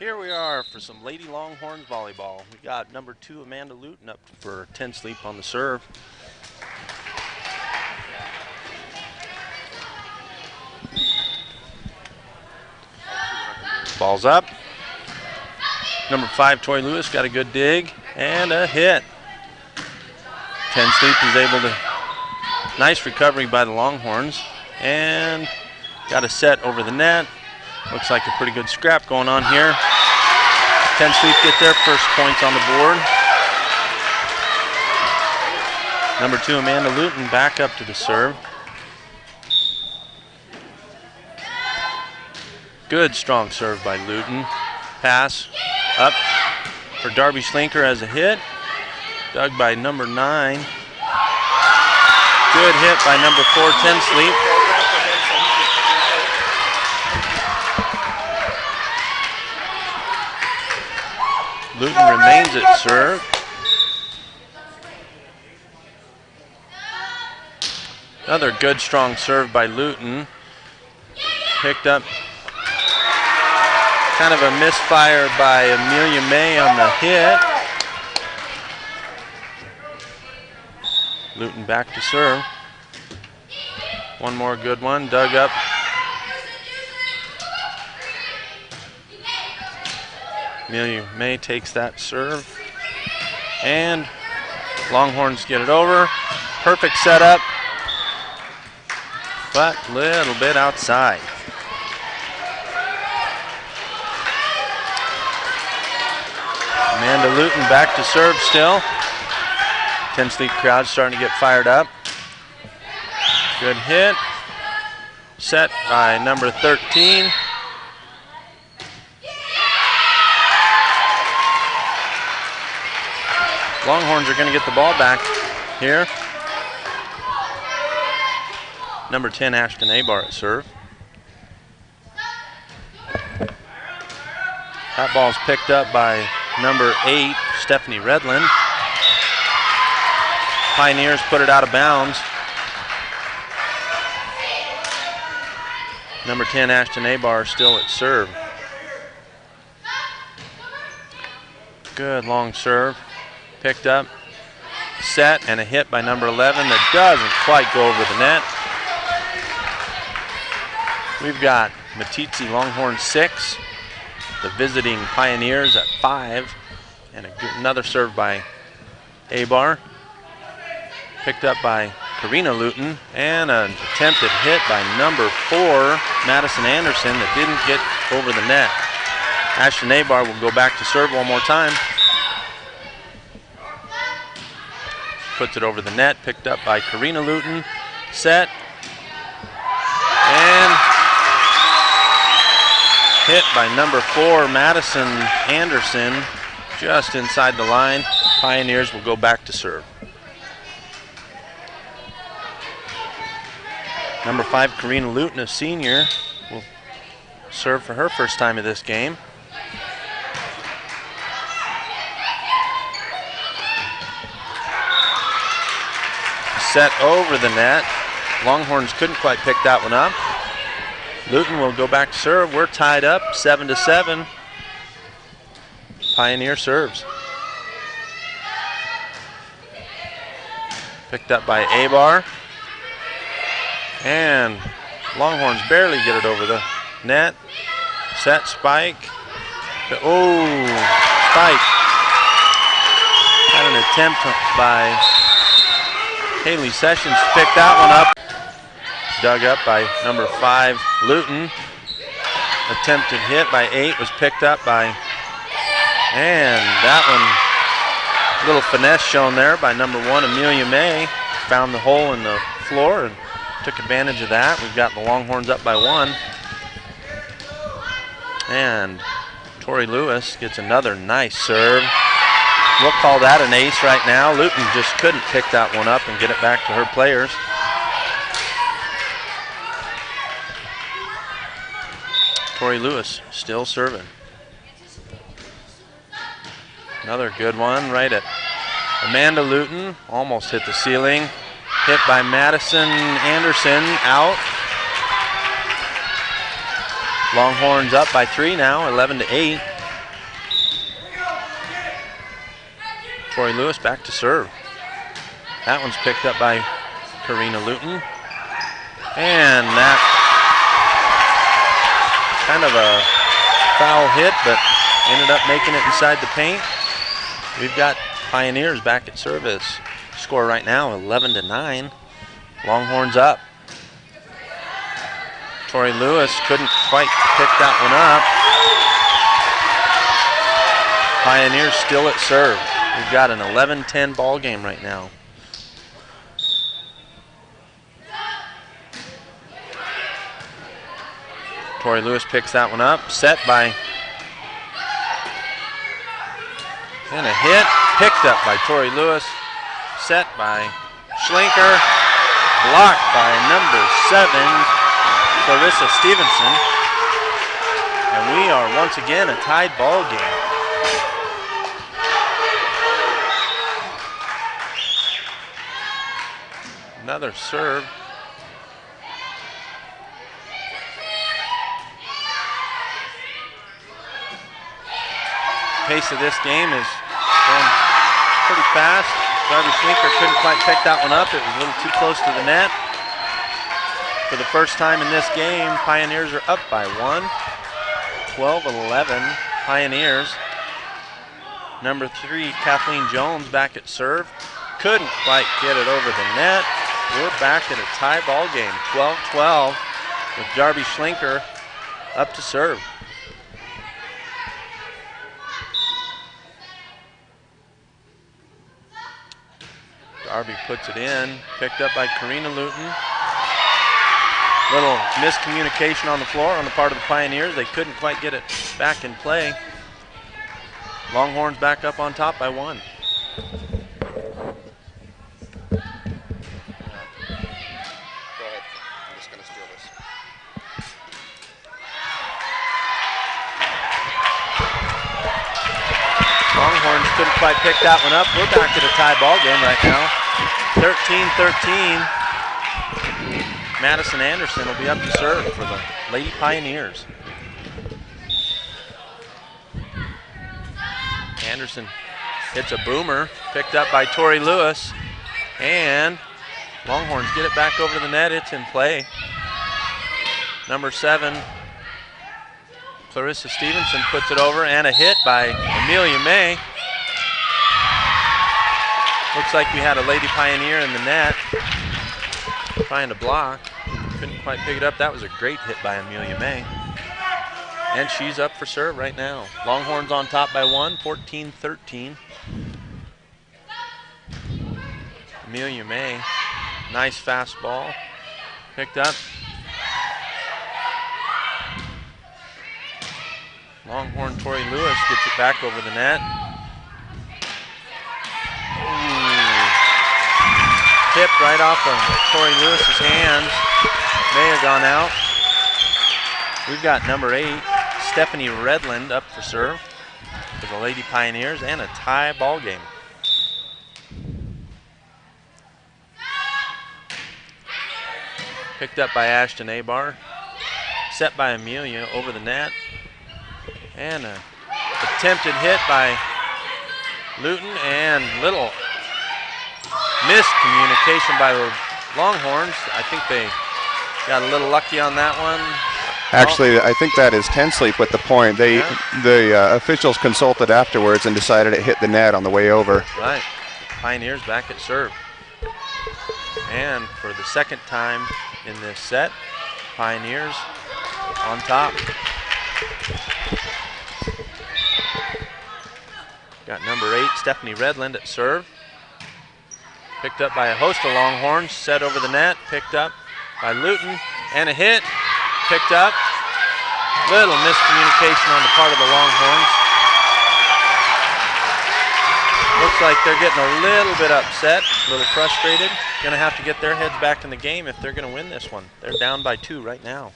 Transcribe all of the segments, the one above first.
Here we are for some Lady Longhorns volleyball. We got number 2 Amanda Luton up for 10 sleep on the serve. Ball's up. Number 5 Tori Lewis got a good dig and a hit. 10 sleep is able to, nice recovery by the Longhorns, and got a set over the net. Looks like a pretty good scrap going on here. 10 sleep get their first points on the board. Number 2 Amanda Luton back up to the serve. Good strong serve by Luton. Pass up for Darby Schlinker as a hit. Dug by number 9. Good hit by number 4 10 sleep. Luton remains at serve. Another good strong serve by Luton. Picked up, kind of a misfire by Amelia May on the hit. Luton back to serve. One more good one, dug up. Amelia May takes that serve, and Longhorns get it over. Perfect setup, but a little bit outside. Amanda Luton back to serve still. 10 sleep crowd starting to get fired up. Good hit. Set by number 13. Longhorns are going to get the ball back here. Number 10 Ashton Abar at serve. That ball's picked up by number 8 Stephanie Redland. Pioneers put it out of bounds. Number 10 Ashton Abar still at serve. Good long serve. Picked up, set, and a hit by number 11 that doesn't quite go over the net. We've got Meeteetse Longhorn 6, the visiting Pioneers at 5, and another serve by Abar. Picked up by Karina Luton, and an attempted hit by number 4 Madison Anderson that didn't get over the net. Ashton Abar will go back to serve one more time. Puts it over the net, picked up by Karina Luton. Set. And hit by number 4, Madison Anderson, just inside the line. Pioneers will go back to serve. Number 5, Karina Luton, a senior, will serve for her first time of this game. Set over the net. Longhorns couldn't quite pick that one up. Luton will go back to serve. We're tied up 7-7. Pioneer serves. Picked up by Abar. And Longhorns barely get it over the net. Set, spike. Oh, spike. Had an attempt by Haley Sessions to pick that one up. Dug up by number 5, Luton. Attempted hit by 8 was picked up by, and that one, little finesse shown there by number 1, Amelia May. Found the hole in the floor and took advantage of that. We've got the Longhorns up by 1. And Tori Lewis gets another nice serve. We'll call that an ace right now. Luton just couldn't pick that one up and get it back to her players. Tori Lewis still serving. Another good one right at Amanda Luton. Almost hit the ceiling. Hit by Madison Anderson, out. Longhorns up by 3 now, 11-8. Tori Lewis back to serve. That one's picked up by Karina Luton. And that kind of a foul hit, but ended up making it inside the paint. We've got Pioneers back at service. Score right now 11-9. Longhorns up. Tori Lewis couldn't quite pick that one up. Pioneers still at serve. We've got an 11-10 ball game right now. Tori Lewis picks that one up. Set by, and a hit. Picked up by Tori Lewis. Set by Schlinker. Blocked by number 7, Clarissa Stevenson. And we are once again a tied ball game. Another serve. Pace of this game is going pretty fast. Darby Schlinker couldn't quite pick that one up. It was a little too close to the net. For the first time in this game, Pioneers are up by 1. 12-11 Pioneers. Number 3, Kathleen Jones back at serve. Couldn't quite get it over the net. We're back at a tie ball game, 12-12, with Darby Schlinker up to serve. Darby puts it in, picked up by Karina Luton. Little miscommunication on the floor on the part of the Pioneers. They couldn't quite get it back in play. Longhorns back up on top by 1. Longhorns couldn't quite pick that one up. We're back at a tie ball game right now. 13-13. Madison Anderson will be up to serve for the Lady Pioneers. Anderson hits a boomer, picked up by Tori Lewis, and Longhorns get it back over the net. It's in play. Number 7, Clarissa Stevenson puts it over, and a hit by Amelia May. Looks like we had a Lady Pioneer in the net trying to block. Couldn't quite pick it up. That was a great hit by Amelia May. And she's up for serve right now. Longhorns on top by 1, 14-13. Amelia May, nice fast ball. Picked up. Longhorn Tori Lewis gets it back over the net. Tipped right off of Tori Lewis's hands. May have gone out. We've got number 8, Stephanie Redland, up for serve for the Lady Pioneers, and a tie ball game. Picked up by Ashton Abar. Set by Amelia over the net. And a attempted hit by Luton, and little miscommunication by the Longhorns. I think they got a little lucky on that one. Actually, I think that is Tensleep with the point. The officials consulted afterwards and decided it hit the net on the way over. Right. Pioneers back at serve. And for the second time in this set, Pioneers on top. Got number 8, Stephanie Redland at serve. Picked up by a host of Longhorns, set over the net, picked up by Luton, and a hit, picked up. Little miscommunication on the part of the Longhorns. Looks like they're getting a little bit upset, a little frustrated. Gonna have to get their heads back in the game if they're gonna win this one. They're down by 2 right now.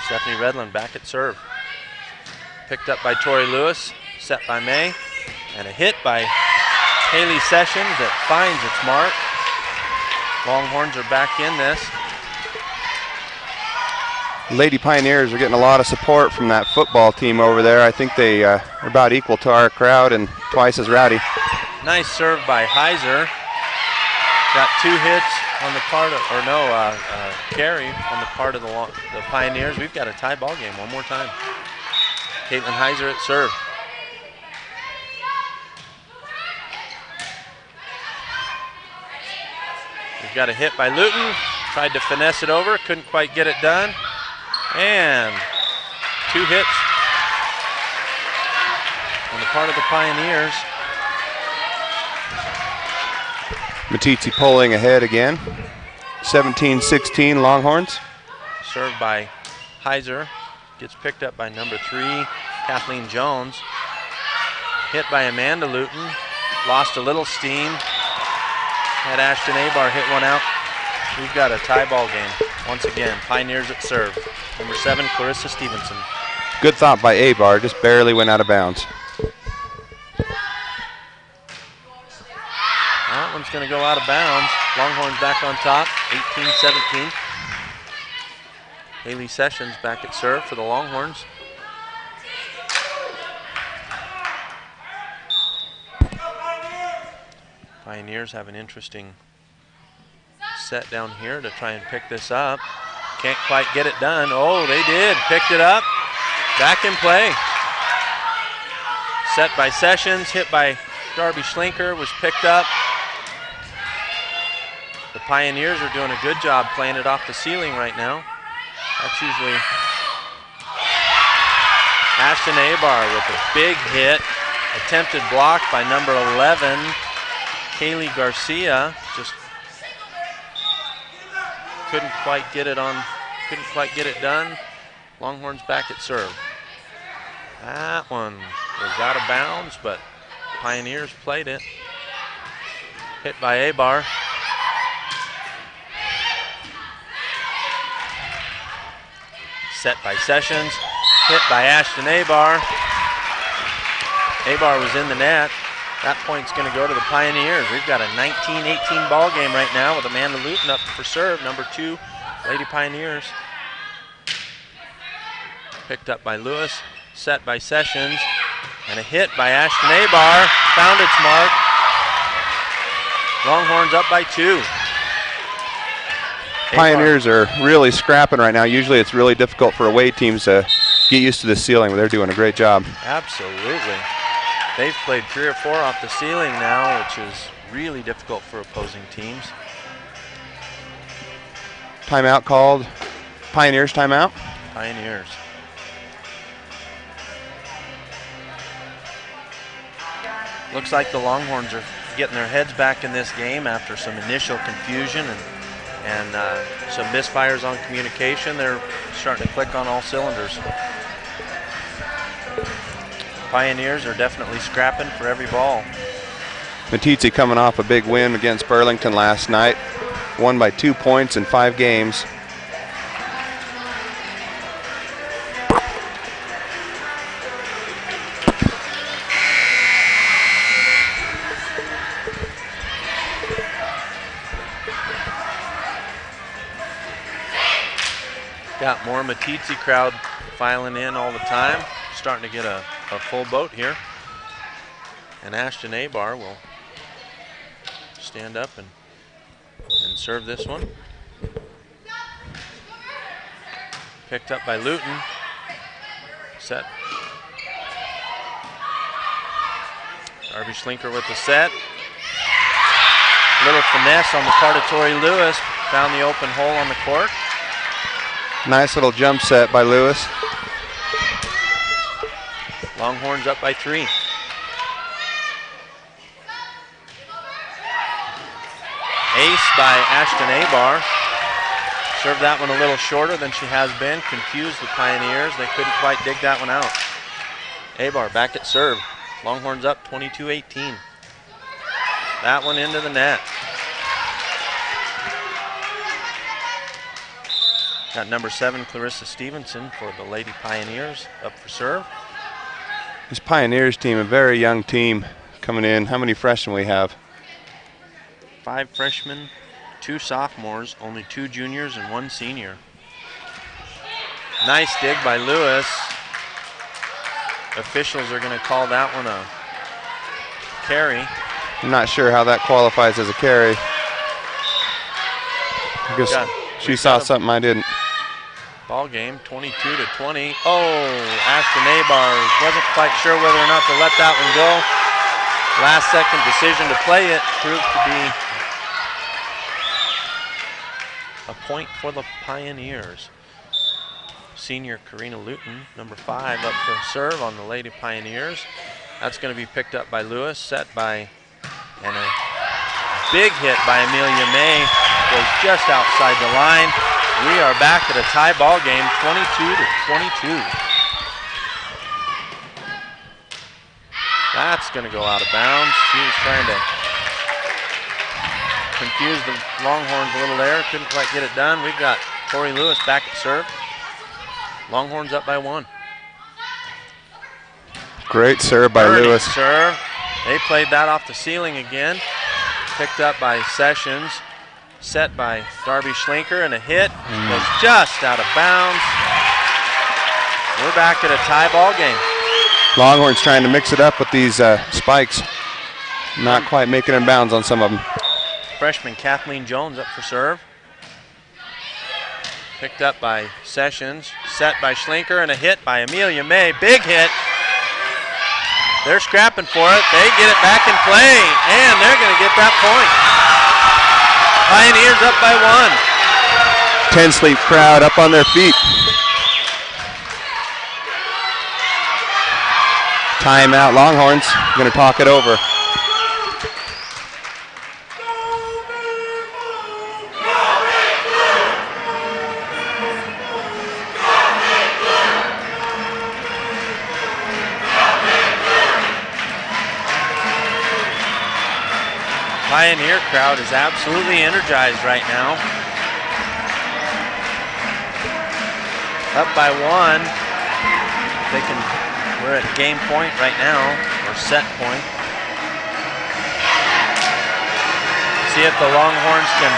Stephanie Redland back at serve. Picked up by Tori Lewis, set by May, and a hit by Haley Sessions that finds its mark. Longhorns are back in this. Lady Pioneers are getting a lot of support from that football team over there. I think they are about equal to our crowd and twice as rowdy. Nice serve by Heiser. Got 2 hits on the part of, carry on the part of the Pioneers. We've got a tie ball game one more time. Caitlin Heiser at serve. We've got a hit by Luton. Tried to finesse it over, couldn't quite get it done. And 2 hits on the part of the Pioneers. Meeteetse pulling ahead again. 17-16 Longhorns. Served by Heiser. Gets picked up by number 3, Kathleen Jones. Hit by Amanda Luton. Lost a little steam. Had Ashton Abar hit one out. We've got a tie ball game. Once again, Pioneers at serve. Number 7, Clarissa Stevenson. Good thought by Abar, just barely went out of bounds. That one's going to go out of bounds. Longhorns back on top, 18-17. Haley Sessions back at serve for the Longhorns. Pioneers have an interesting set down here to try and pick this up. Can't quite get it done. Oh, they did. Picked it up. Back in play. Set by Sessions, hit by Darby Schlinker, was picked up. The Pioneers are doing a good job playing it off the ceiling right now. That's usually Ashton Abar with a big hit. Attempted block by number 11, Kaylee Garcia. Just couldn't quite get it done. Longhorns back at serve. That one was out of bounds, but Pioneers played it. Hit by Abar. Set by Sessions, hit by Ashton Abar. Abar was in the net. That point's going to go to the Pioneers. We've got a 19-18 ball game right now with Amanda Luton up for serve, number 2, Lady Pioneers. Picked up by Lewis, set by Sessions, and a hit by Ashton Abar. Found its mark. Longhorns up by 2. Pioneers are really scrapping right now. Usually it's really difficult for away teams to get used to the ceiling, but they're doing a great job. Absolutely. They've played 3 or 4 off the ceiling now, which is really difficult for opposing teams. Timeout called. Pioneers timeout. Pioneers. Looks like the Longhorns are getting their heads back in this game after some initial confusion and some misfires on communication. They're starting to click on all cylinders. Pioneers are definitely scrapping for every ball. Meeteetse coming off a big win against Burlington last night. Won by 2 points in 5 games. Got more Meeteetse crowd filing in all the time. Starting to get a full boat here. And Ashton Abar will stand up and serve this one. Picked up by Luton. Set. Darby Schlinker with the set. Little finesse on the part of Tori Lewis. Found the open hole on the court. Nice little jump set by Lewis. Longhorns up by 3. Ace by Ashton Abar. Served that one a little shorter than she has been. Confused the Pioneers. They couldn't quite dig that one out. Abar back at serve. Longhorns up 22-18. That one into the net. Got number 7, Clarissa Stevenson for the Lady Pioneers up for serve. This Pioneers team, a very young team coming in. How many freshmen we have? 5 freshmen, 2 sophomores, only 2 juniors and 1 senior. Nice dig by Lewis. Officials are going to call that one a carry. I'm not sure how that qualifies as a carry. I guess she saw something I didn't. Ball game, 22-20. Oh, Ashton Abar wasn't quite sure whether or not to let that one go. Last second decision to play it proved to be a point for the Pioneers. Senior Karina Luton, number 5, up for serve on the Lady Pioneers. That's going to be picked up by Lewis, set by, and a big hit by Amelia May, goes just outside the line. We are back at a tie ball game, 22-22. That's going to go out of bounds. She was trying to confuse the Longhorns a little there. Couldn't quite get it done. We've got Tori Lewis back at serve. Longhorns up by 1. Great serve by Lewis. Serve. They played that off the ceiling again. Picked up by Sessions. Set by Darby Schlinker, and a hit was just out of bounds. We're back at a tie ball game. Longhorns trying to mix it up with these spikes. Not quite making in bounds on some of them. Freshman Kathleen Jones up for serve. Picked up by Sessions. Set by Schlinker, and a hit by Amelia May. Big hit. They're scrapping for it. They get it back in play, and they're going to get that point. Pioneers up by 1. 10 Sleep crowd up on their feet. Timeout, Longhorns. Going to talk it over. Pioneer crowd is absolutely energized right now. Up by 1. We're at game point right now, or set point. See if the Longhorns can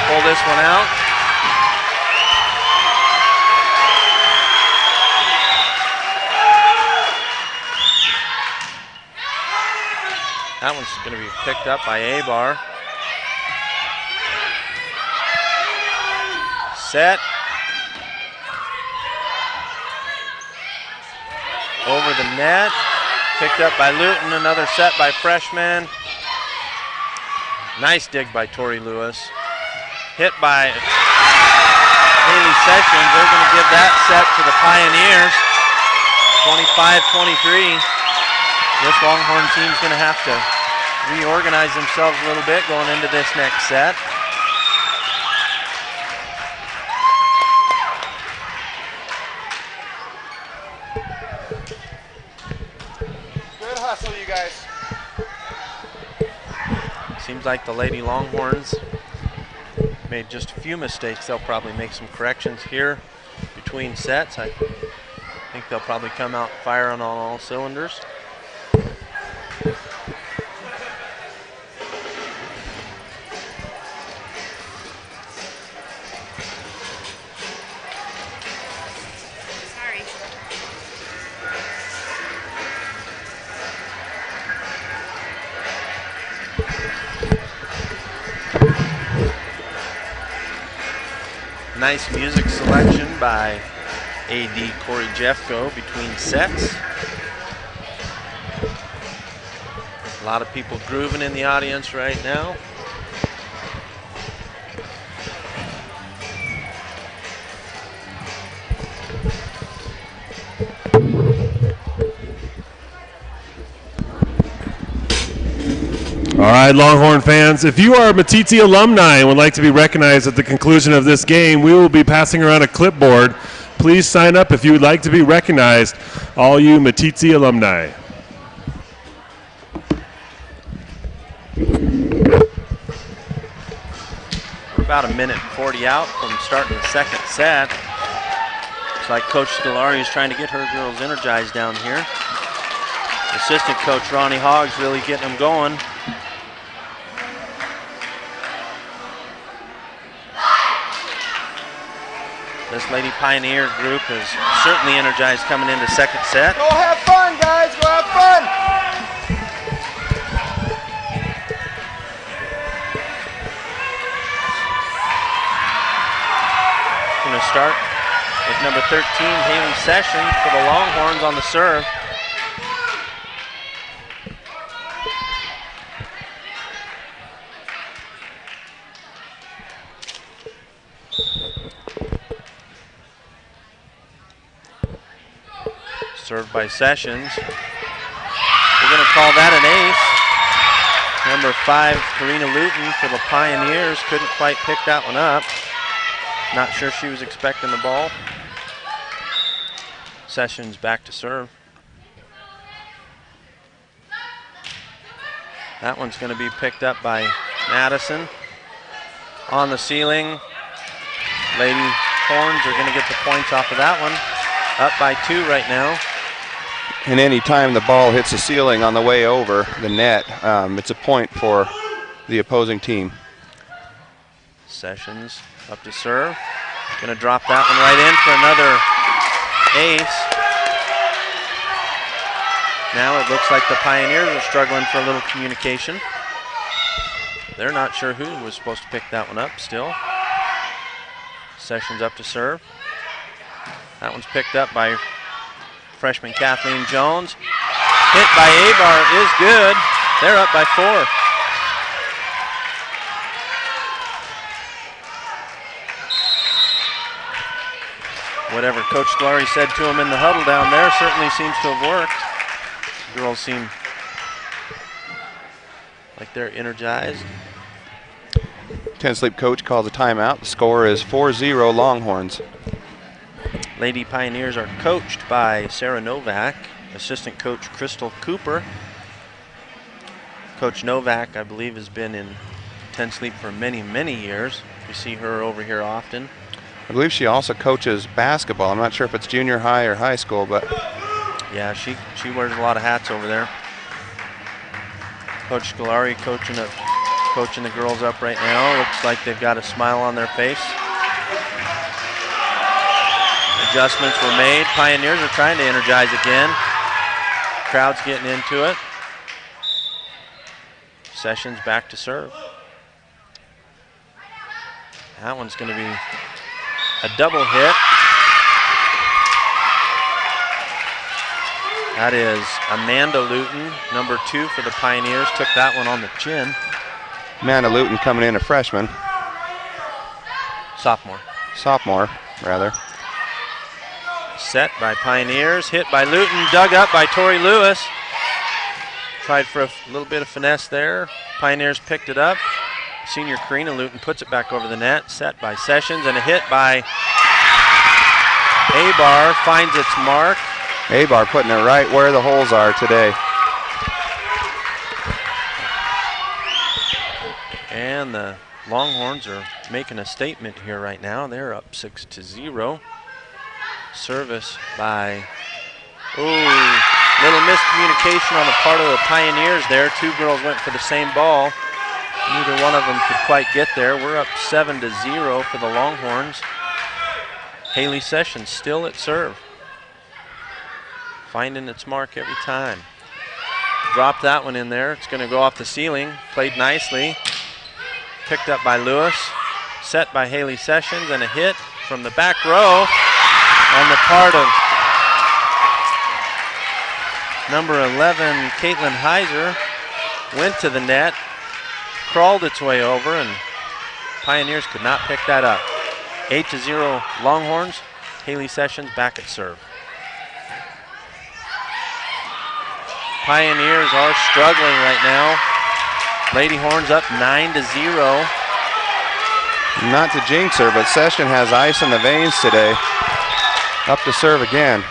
pull this one out. That one's going to be picked up by Abar. Set. Over the net. Picked up by Luton. Another set by freshman. Nice dig by Tori Lewis. Hit by Haley Sessions. They're going to give that set to the Pioneers. 25-23. This Longhorn team's going to have to reorganize themselves a little bit going into this next set. Good hustle, you guys. Seems like the Lady Longhorns made just a few mistakes. They'll probably make some corrections here between sets. I think they'll probably come out firing on all cylinders. Nice music selection by AD Corey Jeffco between sets. A lot of people grooving in the audience right now. All right, Longhorn fans, if you are a Meeteetse alumni and would like to be recognized at the conclusion of this game, we will be passing around a clipboard. Please sign up if you would like to be recognized, all you Meeteetse alumni. We're about 1:40 out from starting the second set. Looks like Coach Scolari is trying to get her girls energized down here. Assistant coach Ronnie Hoggs really getting them going. This Lady Pioneer group is certainly energized coming into second set. Go have fun, guys. Go have fun. start with number 13, Haley Sessions, for the Longhorns on the serve. Served by Sessions. We're going to call that an ace. Number 5, Karina Luton for the Pioneers. Couldn't quite pick that one up. Not sure she was expecting the ball. Sessions back to serve. That one's going to be picked up by Madison. On the ceiling. Lady Horns are going to get the points off of that one. Up by 2 right now. And any time the ball hits the ceiling on the way over the net, it's a point for the opposing team. Sessions up to serve. Going to drop that one right in for another ace. Now it looks like the Pioneers are struggling for a little communication. They're not sure who was supposed to pick that one up still. Sessions up to serve. That one's picked up by freshman Kathleen Jones. Hit by Abar is good. They're up by 4. Whatever Coach Scolari said to him in the huddle down there certainly seems to have worked. The girls seem like they're energized. Ten Sleep coach calls a timeout. The score is 4-0 Longhorns. Lady Pioneers are coached by Sarah Novak, assistant coach Crystal Cooper. Coach Novak, I believe, has been in Ten Sleep for many, many years. We see her over here often. I believe she also coaches basketball. I'm not sure if it's junior high or high school, but yeah, she wears a lot of hats over there. Coach Scolari coaching the girls up right now. Looks like they've got a smile on their face. Adjustments were made. Pioneers are trying to energize again. Crowd's getting into it. Sessions back to serve. That one's going to be a double hit. That is Amanda Luton, number 2 for the Pioneers. Took that one on the chin. Amanda Luton coming in a freshman. Sophomore, rather. Set by Pioneers, hit by Luton, dug up by Tori Lewis. Tried for a little bit of finesse there. Pioneers picked it up. Senior Karina Luton puts it back over the net. Set by Sessions and a hit by Abar. Finds its mark. Abar putting it right where the holes are today. And the Longhorns are making a statement here right now. They're up 6-0. Service by, little miscommunication on the part of the Pioneers there. 2 girls went for the same ball. Neither one of them could quite get there. We're up 7-0 for the Longhorns. Haley Sessions still at serve. Finding its mark every time. Dropped that one in there. It's going to go off the ceiling. Played nicely. Picked up by Lewis. Set by Haley Sessions and a hit from the back row on the part of number 11, Caitlin Heiser. Went to the net, crawled its way over, and Pioneers could not pick that up. 8-0 Longhorns. Haley Sessions back at serve. Pioneers are struggling right now. Lady Horns up 9-0. Not to jinx her, but Session has ice in the veins today. Up to serve again.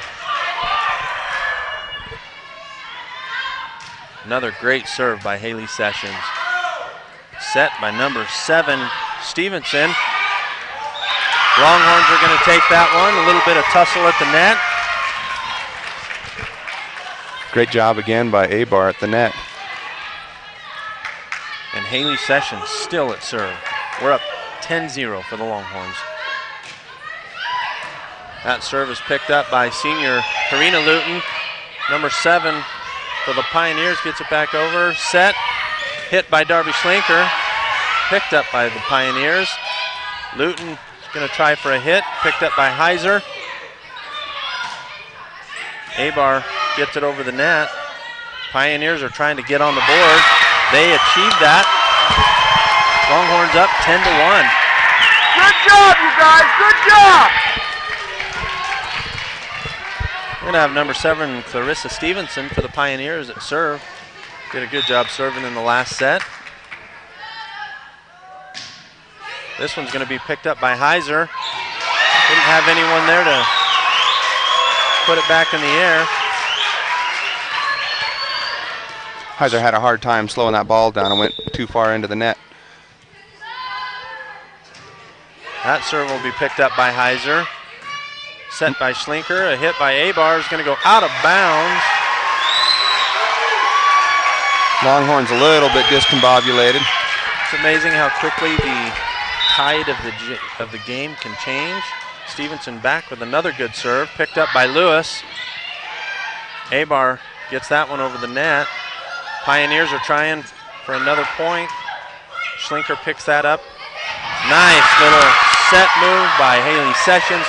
Another great serve by Haley Sessions. Set by number 7, Stevenson. Longhorns are going to take that one. A little bit of tussle at the net. Great job again by Abar at the net. And Haley Sessions still at serve. We're up 10-0 for the Longhorns. That serve is picked up by senior Karina Luton. Number 7 for the Pioneers gets it back over. Set, hit by Darby Schlinker. Picked up by the Pioneers. Luton Going to try for a hit, picked up by Heiser. Abar gets it over the net. Pioneers are trying to get on the board. They achieved that. Longhorns up 10-1. Good job, you guys, good job! We're going to have number 7, Clarissa Stevenson for the Pioneers at serve. Did a good job serving in the last set. This one's going to be picked up by Heiser. Didn't have anyone there to put it back in the air. Heiser had a hard time slowing that ball down and went too far into the net. That serve will be picked up by Heiser. Set by Schlinker. A hit by Abar is going to go out of bounds. Longhorns a little bit discombobulated. It's amazing how quickly the tide of the game can change. Stevenson back with another good serve, picked up by Lewis. Abar gets that one over the net. Pioneers are trying for another point. Schlinker picks that up. Nice little set move by Haley Sessions.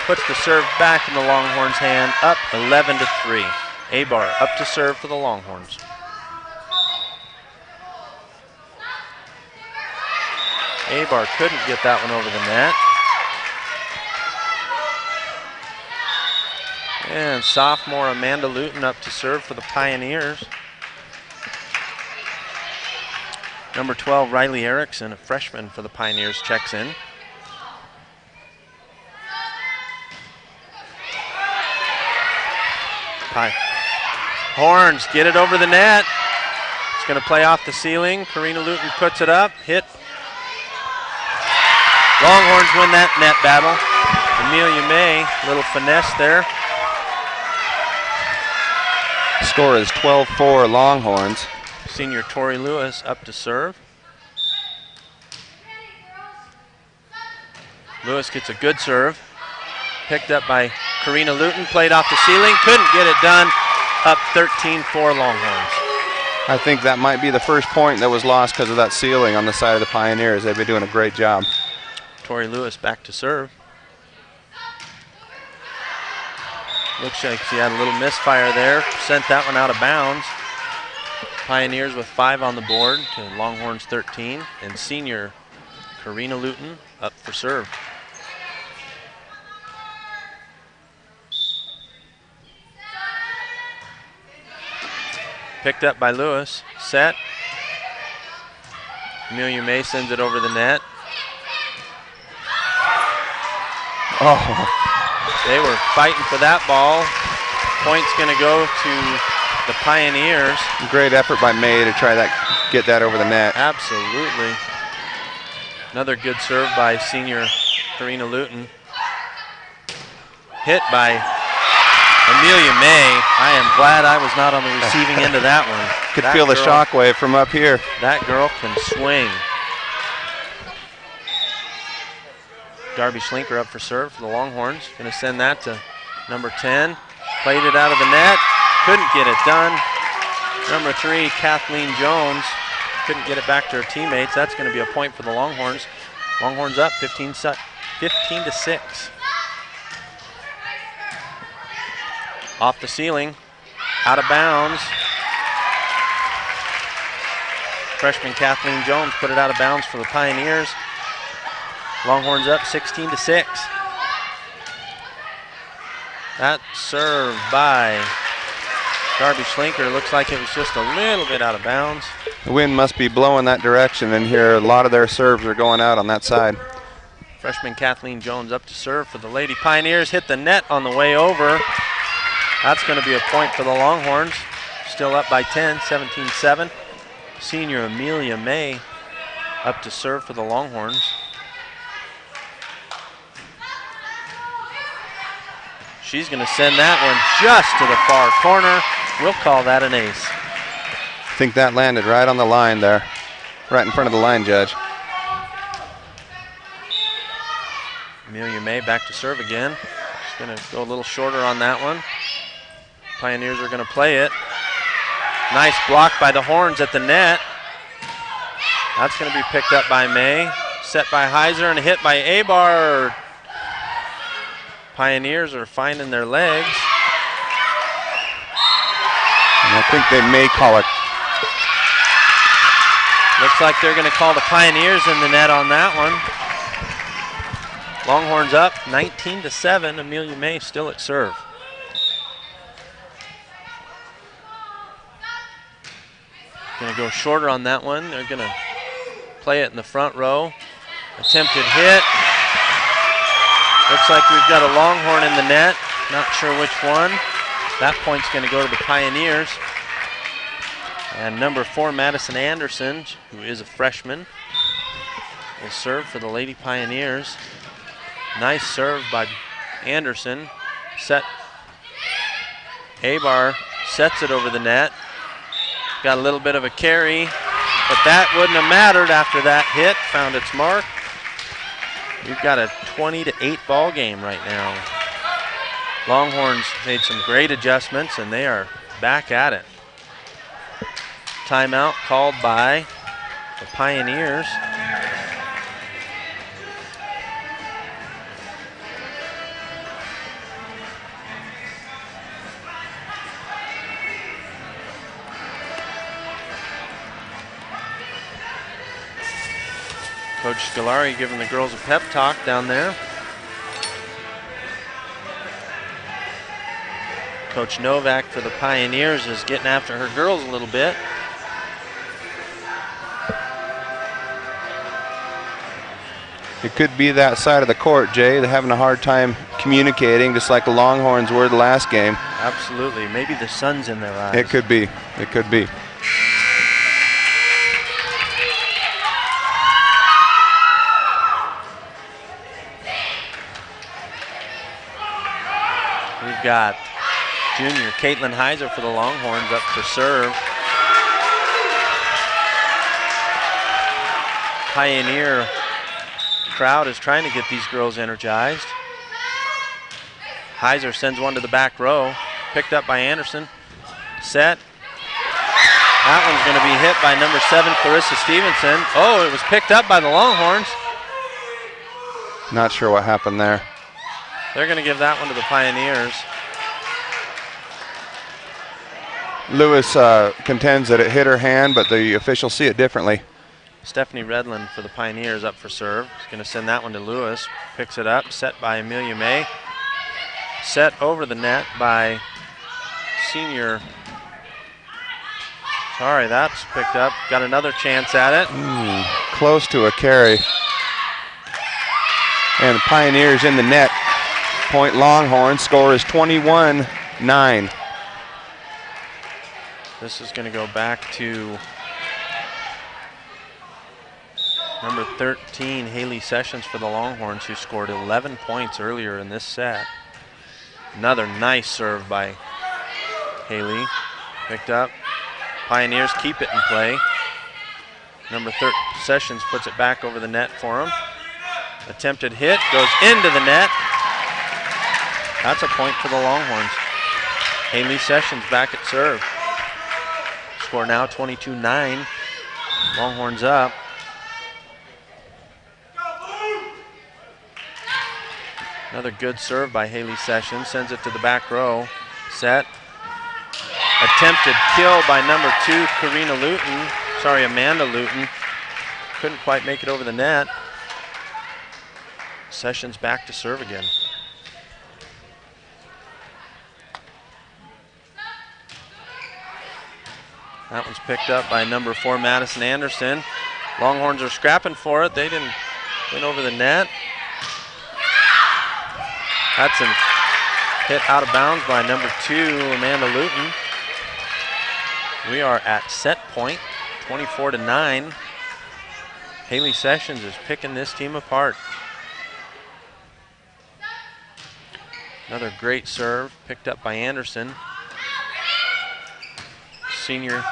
Puts the serve back in the Longhorns' hand, up 11-3. Abar up to serve for the Longhorns. Abar couldn't get that one over the net. And sophomore Amanda Luton up to serve for the Pioneers. Number 12, Riley Erickson, a freshman for the Pioneers, checks in. Horns get it over the net. It's going to play off the ceiling. Karina Luton puts it up, hit. Longhorns win that net battle. Amelia May, little finesse there. Score is 12-4 Longhorns. Senior Tori Lewis up to serve. Lewis gets a good serve. Picked up by Karina Luton, played off the ceiling, couldn't get it done. Up 13-4 Longhorns. I think that might be the first point that was lost because of that ceiling on the side of the Pioneers. They've been doing a great job. Tori Lewis back to serve. Looks like she had a little misfire there. Sent that one out of bounds. Pioneers with 5 on the board to Longhorns 13. And senior Karina Luton up for serve. Picked up by Lewis. Set. Amelia May sends it over the net. Oh. They were fighting for that ball. Point's going to go to the Pioneers. Great effort by May to try that, get that over the net. Absolutely. Another good serve by senior Karina Luton. Hit by Amelia May. I am glad I was not on the receiving end of that one. Could feel the shockwave from up here. That girl can swing. Darby Schlinker up for serve for the Longhorns. Going to send that to number 10. Played it out of the net. Couldn't get it done. Number 3, Kathleen Jones. Couldn't get it back to her teammates. That's going to be a point for the Longhorns. Longhorns up 15-6. Off the ceiling. Out of bounds. Freshman Kathleen Jones put it out of bounds for the Pioneers. Longhorns up 16-6. That serve by Darby Schlinker looks like it was just a little bit out of bounds. The wind must be blowing that direction, and here a lot of their serves are going out on that side. Freshman Kathleen Jones up to serve for the Lady Pioneers. Hit the net on the way over. That's going to be a point for the Longhorns. Still up by 10, 17-7. Senior Amelia May up to serve for the Longhorns. She's going to send that one just to the far corner. We'll call that an ace. I think that landed right on the line there, right in front of the line judge. Amelia May back to serve again. She's going to go a little shorter on that one. Pioneers are going to play it. Nice block by the Horns at the net. That's going to be picked up by May. set by Heiser and a hit by Abar. Pioneers are finding their legs. And I think they may call it. Looks like they're going to call the Pioneers in the net on that one. Longhorns up 19-7. Amelia May still at serve. Going to go shorter on that one. They're going to play it in the front row. Attempted hit. Looks like we've got a Longhorn in the net. Not sure which one. That point's going to go to the Pioneers. And number 4, Madison Anderson, who is a freshman, will serve for the Lady Pioneers. Nice serve by Anderson. Set. Abar sets it over the net. Got a little bit of a carry, but that wouldn't have mattered after that hit. Found its mark. We've got a 20-8 ball game right now. Longhorns made some great adjustments, and they are back at it. Timeout called by the Pioneers. Coach Scolari giving the girls a pep talk down there. Coach Novak for the Pioneers is getting after her girls a little bit. It could be that side of the court, Jay. They're having a hard time communicating, just like the Longhorns were the last game. Absolutely. Maybe the sun's in their eyes. It could be. It could be. We've got junior Caitlin Heiser for the Longhorns up for serve. Pioneer crowd is trying to get these girls energized. Heiser sends one to the back row. Picked up by Anderson. Set. That one's going to be hit by number 7, Clarissa Stevenson. Oh, it was picked up by the Longhorns. Not sure what happened there. They're going to give that one to the Pioneers. Lewis contends that it hit her hand, but the officials see it differently. Stephanie Redland for the Pioneers up for serve. She's going to send that one to Lewis. Picks it up, set by Amelia May. Set over the net by senior. Sorry, that's picked up. Got another chance at it. Close to a carry. And the Pioneers in the net. Point Longhorn. Score is 21-9. This is going to go back to number 13, Haley Sessions for the Longhorns, who scored 11 points earlier in this set. Another nice serve by Haley. Picked up. Pioneers keep it in play. Number 13, Sessions puts it back over the net for him. Attempted hit, goes into the net. That's a point for the Longhorns. Haley Sessions back at serve. Score now 22-9. Longhorns up. Another good serve by Haley Sessions. Sends it to the back row. Set. Attempted kill by number 2, Karina Luton. Sorry, Amanda Luton. Couldn't quite make it over the net. Sessions back to serve again. That one's picked up by number 4, Madison Anderson. Longhorns are scrapping for it. They didn't win over the net. That's a hit out of bounds by number 2, Amanda Luton. We are at set point, 24-9. Haley Sessions is picking this team apart. Another great serve, picked up by Anderson. Senior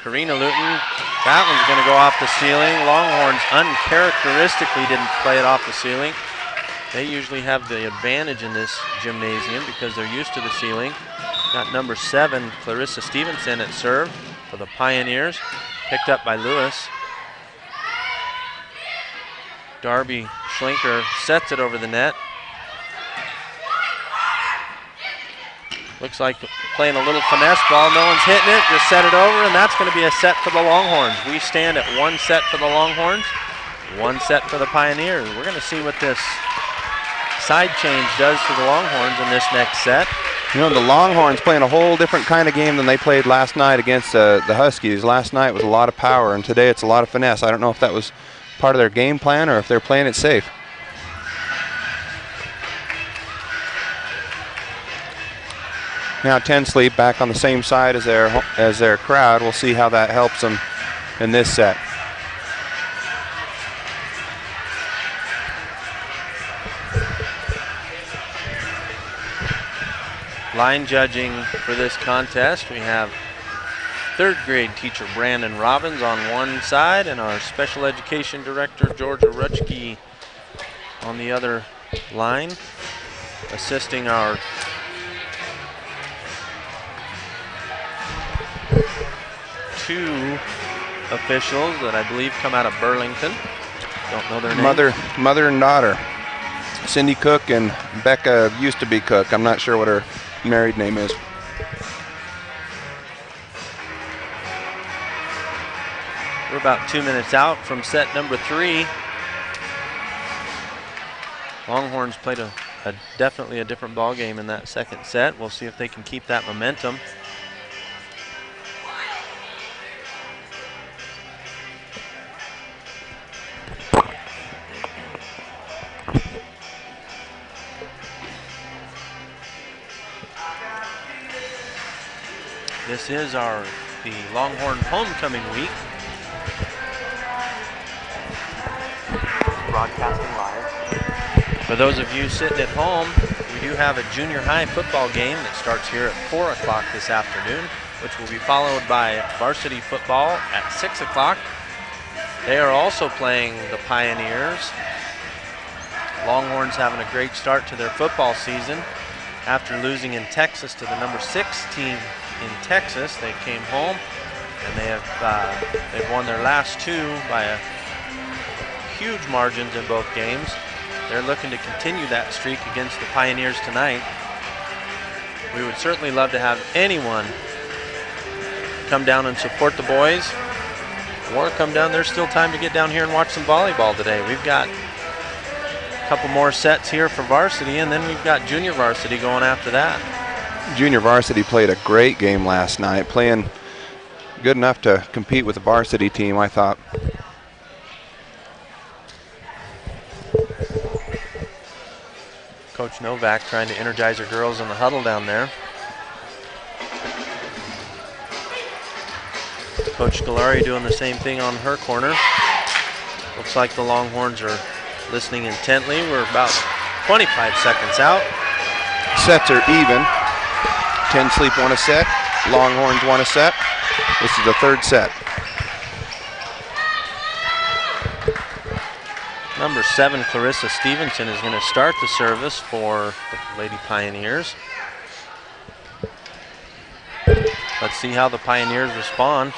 Karina Luton. That one's going to go off the ceiling. Longhorns uncharacteristically didn't play it off the ceiling. They usually have the advantage in this gymnasium because they're used to the ceiling. Got number 7, Clarissa Stevenson at serve for the Pioneers. Picked up by Lewis. Garby Schlinker sets it over the net. Looks like playing a little finesse ball. No one's hitting it. Just set it over, and that's going to be a set for the Longhorns. We stand at 1 set for the Longhorns, 1 set for the Pioneers. We're going to see what this side change does to the Longhorns in this next set. You know, the Longhorns playing a whole different kind of game than they played last night against the Huskies. Last night was a lot of power, and today it's a lot of finesse. I don't know if that was part of their game plan or if they're playing it safe. Now Tensley back on the same side as their crowd. We'll see how that helps them in this set. Line judging for this contest, we have 3rd grade teacher Brandon Robbins on one side and our special education director Georgia Rutschke on the other line, assisting our two officials that I believe come out of Burlington. Don't know their names. Mother and daughter. Cindy Cook and Becca used to be Cook. I'm not sure what her married name is. We're about 2 minutes out from set number 3. Longhorns played definitely a different ball game in that second set. We'll see if they can keep that momentum. This is the Longhorn homecoming week. Broadcasting live. For those of you sitting at home, we do have a junior high football game that starts here at 4 o'clock this afternoon, which will be followed by varsity football at 6 o'clock. They are also playing the Pioneers. Longhorns having a great start to their football season. After losing in Texas to the number 6 team in Texas, they came home and they've won their last 2 by a huge margins in both games. They're looking to continue that streak against the Pioneers tonight. We would certainly love to have anyone come down and support the boys, or come down. There's still time to get down here and watch some volleyball today. We've got a couple more sets here for varsity, and then we've got junior varsity going after that. Junior varsity played a great game last night, playing good enough to compete with the varsity team, I thought. Coach Novak trying to energize her girls in the huddle down there. Coach Scolari doing the same thing on her corner. Looks like the Longhorns are listening intently. We're about 25 seconds out. Sets are even. Tensley won a set. Longhorns won a set. This is the 3rd set. Number 7, Clarissa Stevenson, is going to start the service for the Lady Pioneers. Let's see how the Pioneers respond.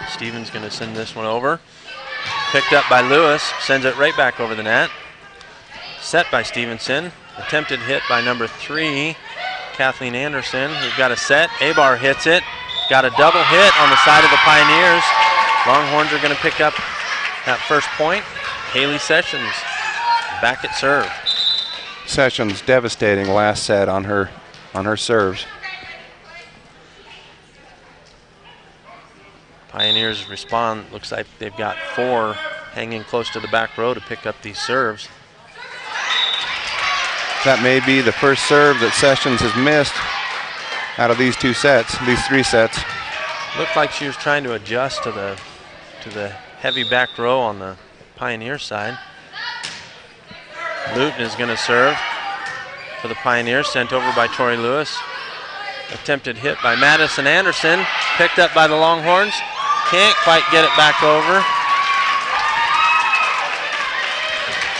Stevens going to send this one over. Picked up by Lewis, sends it right back over the net. Set by Stevenson. Attempted hit by number 3, Kathleen Anderson. We've got a set. Abar hits it. Got a double hit on the side of the Pioneers. Longhorns are going to pick up that first point. Haley Sessions back at serve. Sessions devastating last set on her serves. Pioneers respond. Looks like they've got 4 hanging close to the back row to pick up these serves. That may be the first serve that Sessions has missed out of these 3 sets. Looked like she was trying to adjust to the heavy back row on the Pioneer side. Luton is going to serve for the Pioneers, sent over by Tori Lewis. Attempted hit by Madison Anderson, picked up by the Longhorns. Can't quite get it back over.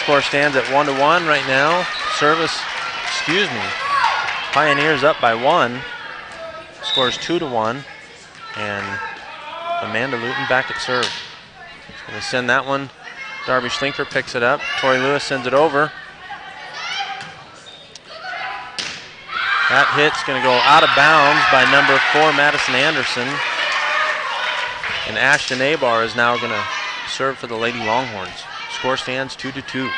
Score stands at 1-1 right now. Service, excuse me. Pioneers up by 1. Scores 2-1. And Amanda Luton back at serve. She's going to send that one. Darby Schlinker picks it up. Tori Lewis sends it over. That hit's going to go out of bounds by number 4, Madison Anderson. And Ashton Abar is now going to serve for the Lady Longhorns. Score stands 2-2.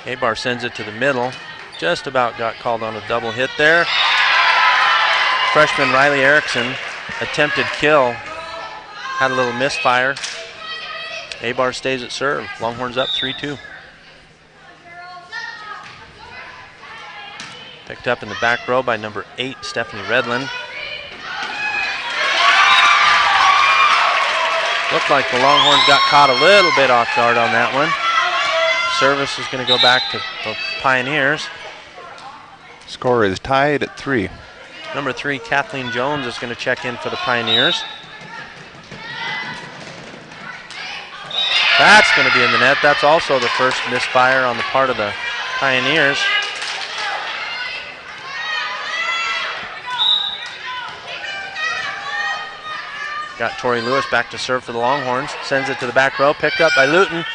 Abar sends it to the middle. Just about got called on a double hit there. Freshman Riley Erickson, attempted kill. Had a little misfire. Abar stays at serve. Longhorns up 3-2. Picked up in the back row by number 8, Stephanie Redland. Looked like the Longhorns got caught a little bit off guard on that one. Service is going to go back to the Pioneers. Score is tied at 3. Number 3, Kathleen Jones, is going to check in for the Pioneers. That's going to be in the net. That's also the first misfire on the part of the Pioneers. Got Tori Lewis back to serve for the Longhorns. Sends it to the back row. Picked up by Luton.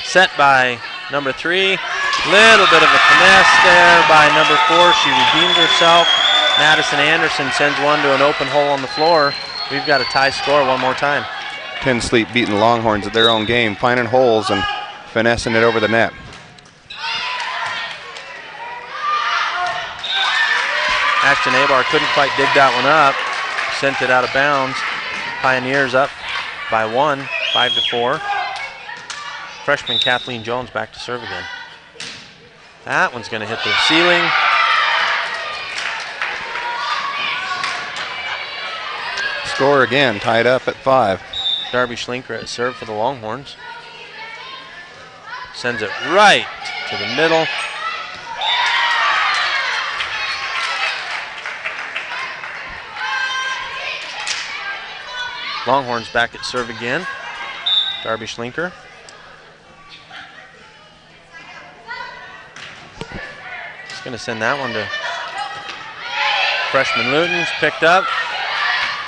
Set by number 3. Little bit of a finesse there by number 4. She redeemed herself. Madison Anderson sends one to an open hole on the floor. We've got a tie score one more time. Penn Sleep beating the Longhorns at their own game, finding holes and finessing it over the net. Ashton Abar couldn't quite dig that one up. Sent it out of bounds. Pioneers up by 1, 5-4. Freshman Kathleen Jones back to serve again. That one's going to hit the ceiling. Score again, tied up at 5. Darby Schlinker at serve for the Longhorns. Sends it right to the middle. Longhorns back at serve again. Darby Schlinker. He's going to send that one to freshman Luton's picked up.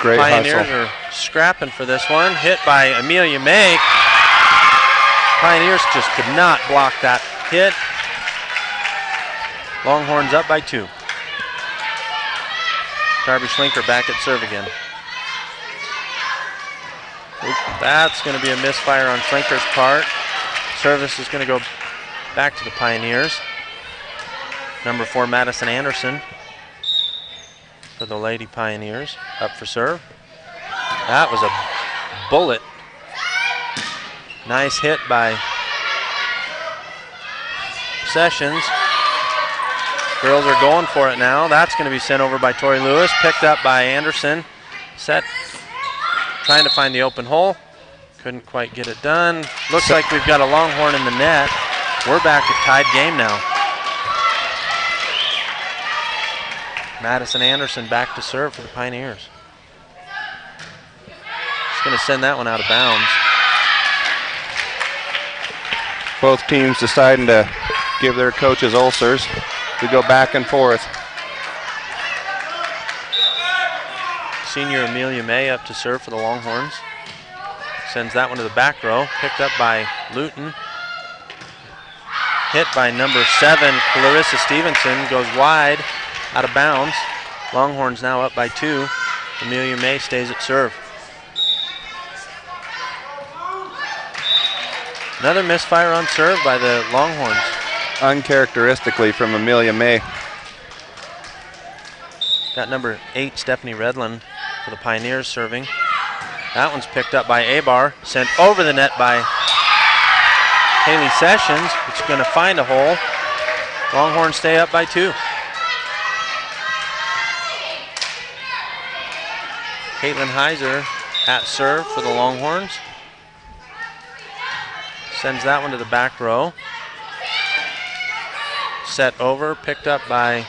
Great Pioneers hustle. are scrapping for this one. Hit by Amelia May. Pioneers just could not block that hit. Longhorns up by 2. Darby Schlinker back at serve again. That's going to be a misfire on Schlinker's part. Service is going to go back to the Pioneers. Number 4, Madison Anderson for the Lady Pioneers, up for serve. That was a bullet. Nice hit by Sessions. Girls are going for it now. That's going to be sent over by Tori Lewis, picked up by Anderson. Set. Trying to find the open hole. Couldn't quite get it done. Looks like we've got a Longhorn in the net. We're back at tied game now. Madison Anderson back to serve for the Pioneers. Just going to send that one out of bounds. Both teams deciding to give their coaches ulcers. We go back and forth. Senior Amelia May up to serve for the Longhorns. Sends that one to the back row. Picked up by Luton. Hit by number 7, Clarissa Stevenson. Goes wide, out of bounds. Longhorns now up by 2. Amelia May stays at serve. Another misfire on serve by the Longhorns. Uncharacteristically from Amelia May. Got number 8, Stephanie Redland for the Pioneers serving. That one's picked up by Abar, sent over the net by Haley Sessions. It's going to find a hole. Longhorns stay up by 2. Caitlin Heiser at serve for the Longhorns. Sends that one to the back row. Set over, picked up by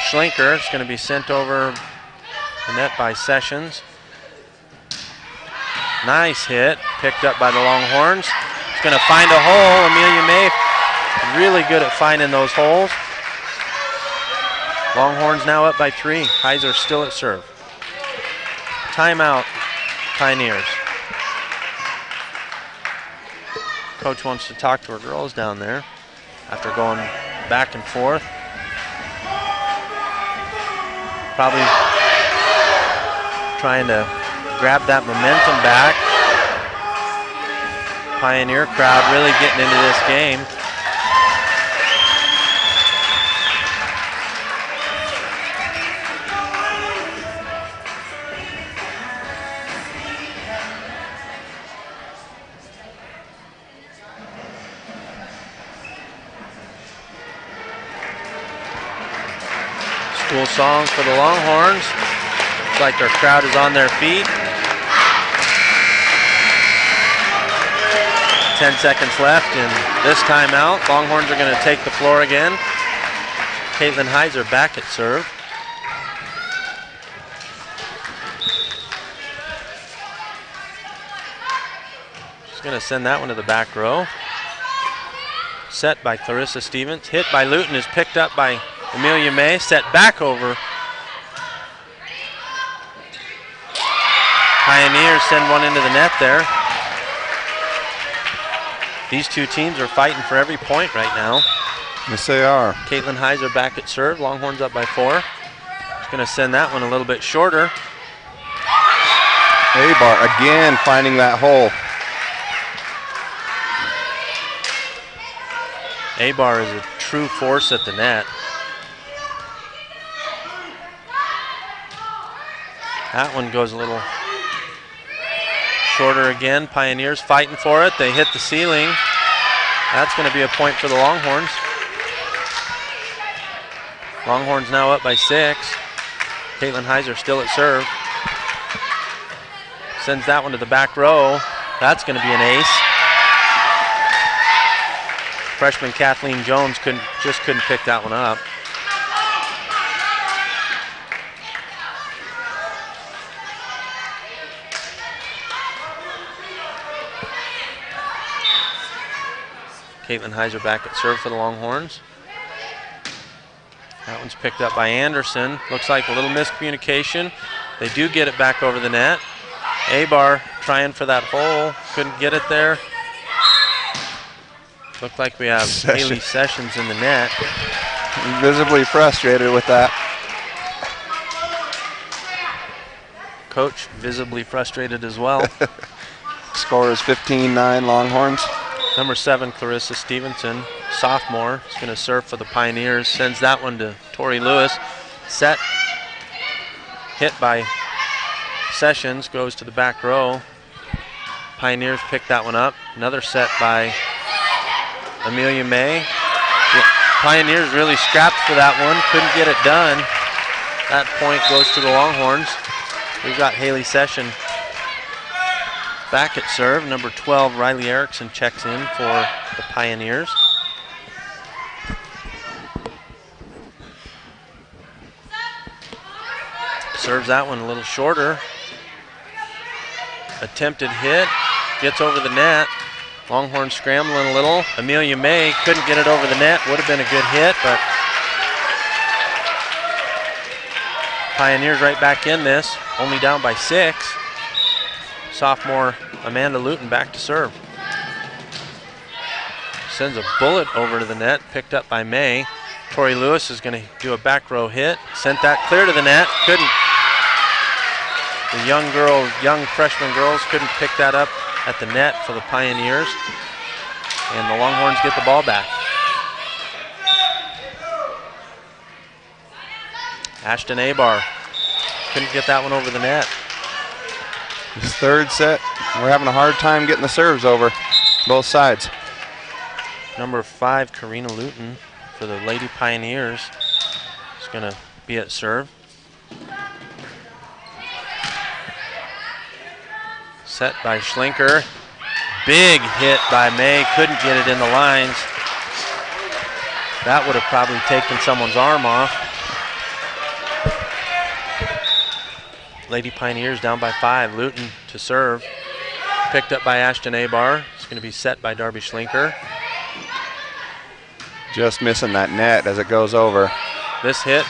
Schlinker. It's going to be sent over the net by Sessions. Nice hit, picked up by the Longhorns. It's going to find a hole. Amelia May really good at finding those holes. Longhorns now up by 3. Heiser still at serve. Timeout, Pioneers. Coach wants to talk to her girls down there after going back and forth. Probably trying to grab that momentum back. Pioneer crowd really getting into this game. School song for the Longhorns. Looks like our crowd is on their feet. 10 seconds left in this timeout. Longhorns are going to take the floor again. Caitlin Heiser back at serve. She's going to send that one to the back row. Set by Clarissa Stevens. Hit by Luton is picked up by Amelia May. Set back over. Pioneers send one into the net there. These two teams are fighting for every point right now. Yes, they are. Caitlin Heiser back at serve. Longhorns up by 4. She's going to send that one a little bit shorter. Abar again finding that hole. Abar is a true force at the net. That one goes a little shorter again. Pioneers fighting for it. They hit the ceiling. That's going to be a point for the Longhorns. Longhorns now up by 6. Caitlin Heiser still at serve. Sends that one to the back row. That's going to be an ace. Freshman Kathleen Jones just couldn't pick that one up. Caitlin Heiser back at serve for the Longhorns. That one's picked up by Anderson. Looks like a little miscommunication. They do get it back over the net. Abar trying for that hole. Couldn't get it there. Looked like we have Haley Sessions in the net. Visibly frustrated with that. Coach visibly frustrated as well. Score is 15-9 Longhorns. Number 7, Clarissa Stevenson, sophomore, is going to serve for the Pioneers. Sends that one to Tori Lewis. Set, hit by Sessions, goes to the back row. Pioneers pick that one up. Another set by Amelia May. The Pioneers really scrapped for that one, couldn't get it done. That point goes to the Longhorns. We've got Haley Session back at serve. Number 12, Riley Erickson, checks in for the Pioneers. Serves that one a little shorter. Attempted hit, gets over the net. Longhorn scrambling a little. Amelia May couldn't get it over the net. Would have been a good hit, but Pioneers right back in this, only down by 6. Sophomore Amanda Luton back to serve. Sends a bullet over to the net, picked up by May. Tori Lewis is going to do a back row hit. Sent that clear to the net, couldn't. The young freshman girls couldn't pick that up at the net for the Pioneers. And the Longhorns get the ball back. Ashton Abar couldn't get that one over the net. This third set, we're having a hard time getting the serves over both sides. Number 5, Karina Luton for the Lady Pioneers is going to be at serve. Set by Schlinker. Big hit by May, couldn't get it in the lines. That would have probably taken someone's arm off. Lady Pioneers down by 5. Luton to serve. picked up by Ashton Abar. It's going to be set by Darby Schlinker. Just missing that net as it goes over. This hit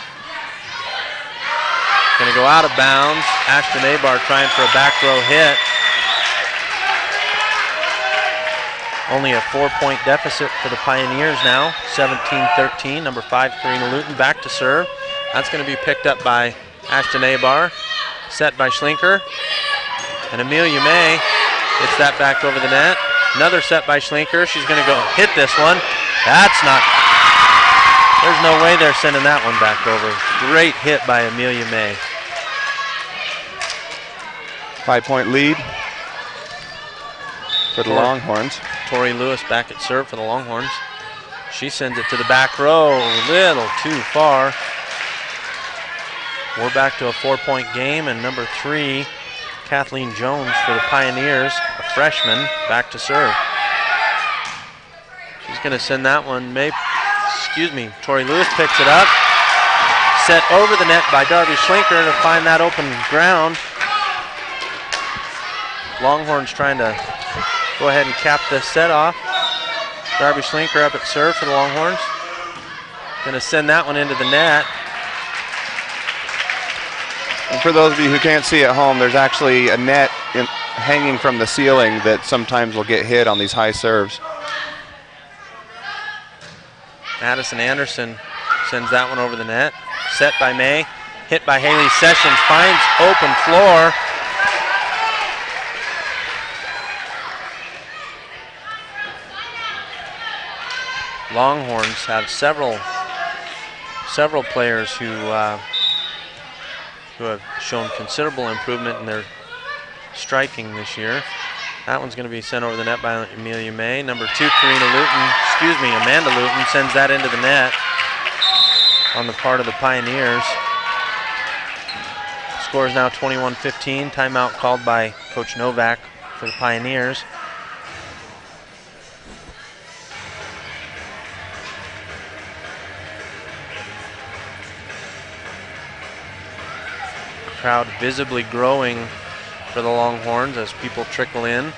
going to go out of bounds. Ashton Abar trying for a back row hit. Only a 4-point deficit for the Pioneers now. 17-13. Number 5, Karina Luton back to serve. That's going to be picked up by Ashton Abar. Set by Schlinker. And Amelia May gets that back over the net. Another set by Schlinker. She's going to go hit this one. That's not. There's no way they're sending that one back over. Great hit by Amelia May. 5-point lead for the Longhorns. Tori Lewis back at serve for the Longhorns. She sends it to the back row, a little too far. We're back to a 4-point game, and number 3, Kathleen Jones for the Pioneers, a freshman, back to serve. She's going to send that one, Tori Lewis picks it up. Set over the net by Darby Schlinker to find that open ground. Longhorns trying to go ahead and cap this set off. Darby Schlinker up at serve for the Longhorns. Going to send that one into the net. And for those of you who can't see at home, there's actually a net hanging from the ceiling that sometimes will get hit on these high serves. Madison Anderson sends that one over the net. Set by May. Hit by Haley Sessions. Finds open floor. Longhorns have several players who have shown considerable improvement in their striking this year. That one's going to be sent over the net by Amelia May. Number 2, Amanda Luton sends that into the net on the part of the Pioneers. Score is now 21-15. Timeout called by Coach Novak for the Pioneers. Crowd visibly growing for the Longhorns as people trickle in.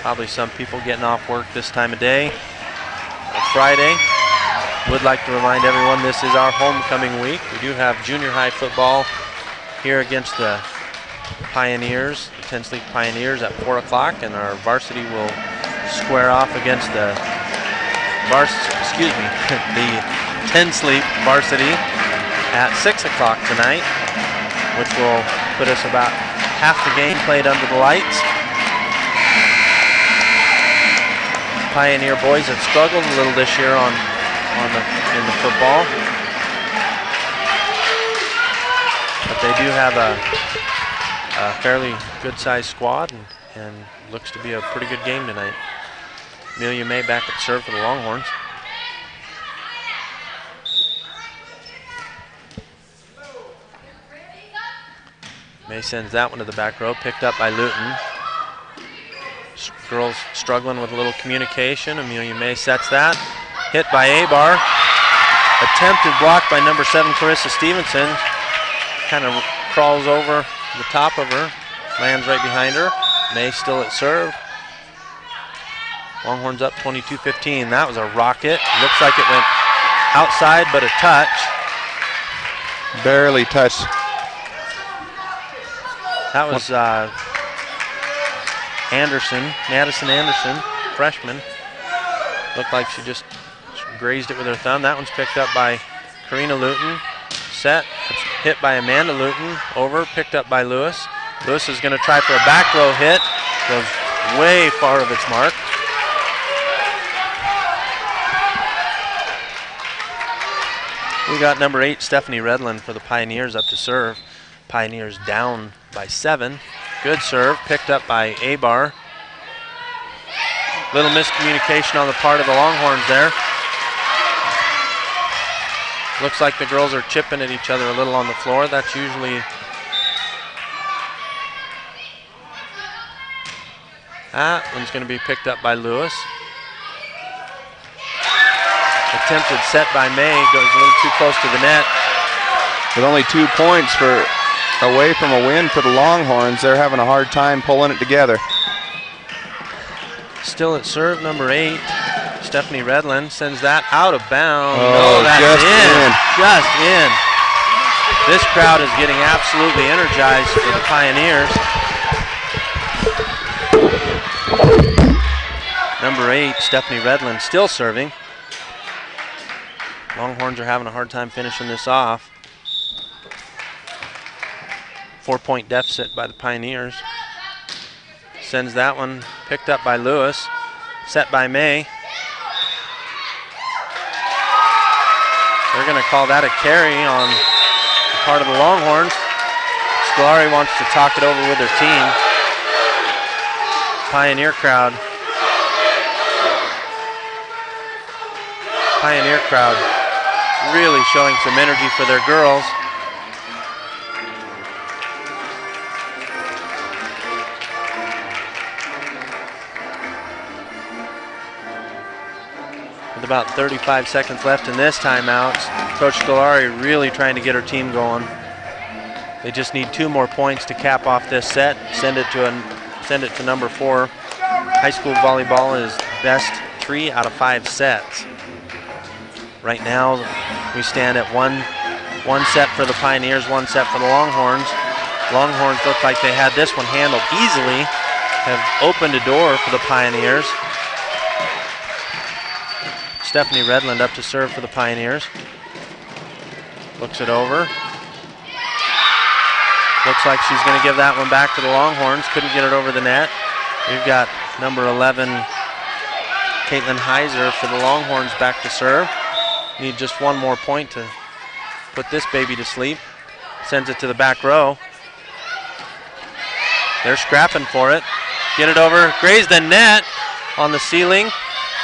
Probably some people getting off work this time of day on Friday. Would like to remind everyone this is our homecoming week. We do have junior high football here against the Pioneers, the 10th League Pioneers at 4 o'clock, and our varsity will square off against the the 10th League varsity at 6 o'clock tonight, which will put us about half the game played under the lights. Pioneer boys have struggled a little this year in the football, but they do have a fairly good-sized squad, and looks to be a pretty good game tonight. Amelia May back at serve for the Longhorns. May sends that one to the back row, picked up by Luton. Girls struggling with a little communication. Amelia May sets that. Hit by Abar. Attempted block by number 7, Clarissa Stevenson. Kind of crawls over the top of her, lands right behind her. May still at serve. Longhorns up 22-15. That was a rocket. Looks like it went outside, but a touch. Barely touched. That was Madison Anderson, freshman. Looked like she just grazed it with her thumb. That one's picked up by Karina Luton. Set, it's hit by Amanda Luton. Over, picked up by Lewis. Lewis is going to try for a back row hit. Goes way far of its mark. We got number 8, Stephanie Redland for the Pioneers up to serve. Pioneers down by 7. Good serve, picked up by Abar. Little miscommunication on the part of the Longhorns there. Looks like the girls are chipping at each other a little on the floor. That's usually... That one's going to be picked up by Lewis. Attempted set by May, goes a little too close to the net. With only 2 points for away from a win for the Longhorns. They're having a hard time pulling it together. Still at serve, number 8. Stephanie Redland sends that out of bounds. Oh, that's just in. Just in. This crowd is getting absolutely energized for the Pioneers. Number 8, Stephanie Redland, still serving. Longhorns are having a hard time finishing this off. 4-point deficit by the Pioneers. Sends that one, picked up by Lewis, set by May. They're going to call that a carry on the part of the Longhorns. Scolari wants to talk it over with their team. Pioneer crowd really showing some energy for their girls. With about 35 seconds left in this timeout, Coach Scolari really trying to get her team going. They just need 2 more points to cap off this set, send it to number 4. High school volleyball is best 3 out of 5 sets. Right now, we stand at one set for the Pioneers, 1 set for the Longhorns. Longhorns look like they had this one handled easily, have opened a door for the Pioneers. Stephanie Redland up to serve for the Pioneers. Looks it over. Looks like she's going to give that one back to the Longhorns. Couldn't get it over the net. We've got number 11, Caitlin Heiser for the Longhorns back to serve. Need just 1 more point to put this baby to sleep. Sends it to the back row. They're scrapping for it. Get it over, grazed the net on the ceiling.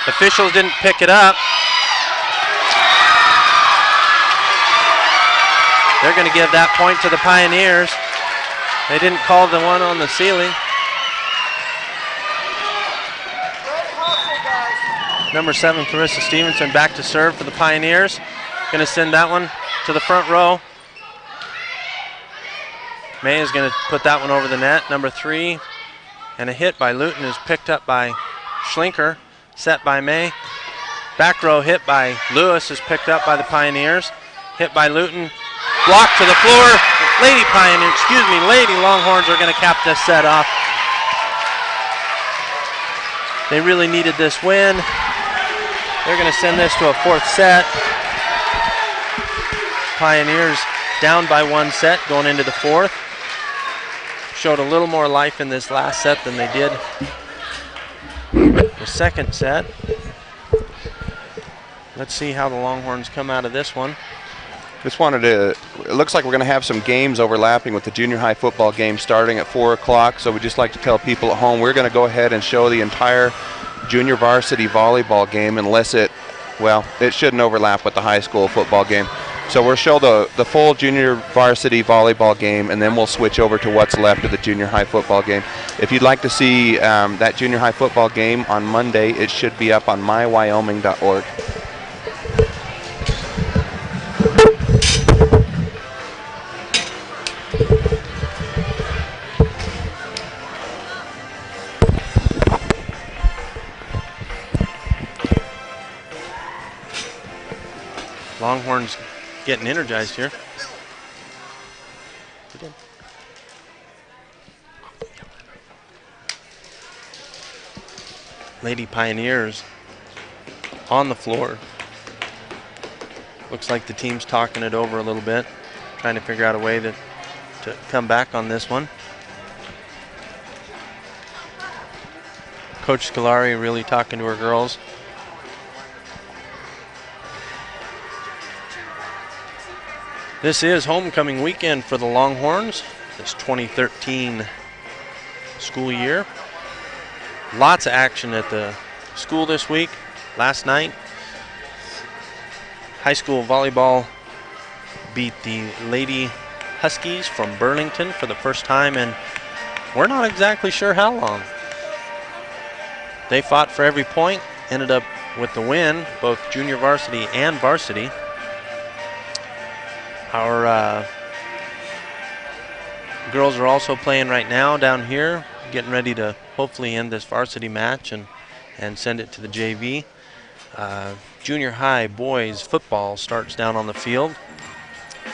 Officials didn't pick it up. They're going to give that point to the Pioneers. They didn't call the one on the ceiling. Number 7, Clarissa Stevenson back to serve for the Pioneers. Going to send that one to the front row. May is going to put that one over the net. Number 3, and a hit by Luton is picked up by Schlinker. Set by May. Back row hit by Lewis is picked up by the Pioneers. Hit by Luton. Blocked to the floor. Lady Longhorns are going to cap this set off. They really needed this win. They're going to send this to a 4th set. Pioneers down by 1 set going into the 4th. Showed a little more life in this last set than they did the 2nd set. Let's see how the Longhorns come out of this one. Just wanted to, it looks like we're going to have some games overlapping with the junior high football game starting at 4 o'clock. So we'd just like to tell people at home, we're going to go ahead and show the entire junior varsity volleyball game unless it shouldn't overlap with the high school football game. So we'll show the full junior varsity volleyball game, and then we'll switch over to what's left of the junior high football game. If you'd like to see that junior high football game on Monday, it should be up on mywyoming.org. Longhorns getting energized here. Lady Pioneers on the floor. Looks like the team's talking it over a little bit, trying to figure out a way to come back on this one. Coach Scolari really talking to her girls. This is homecoming weekend for the Longhorns, this 2013 school year. Lots of action at the school this week. Last night, high school volleyball beat the Lady Huskies from Burlington for the first time, and we're not exactly sure how long. They fought for every point, ended up with the win, both junior varsity and varsity. Our girls are also playing right now down here, getting ready to hopefully end this varsity match and send it to the JV. Junior high boys football starts down on the field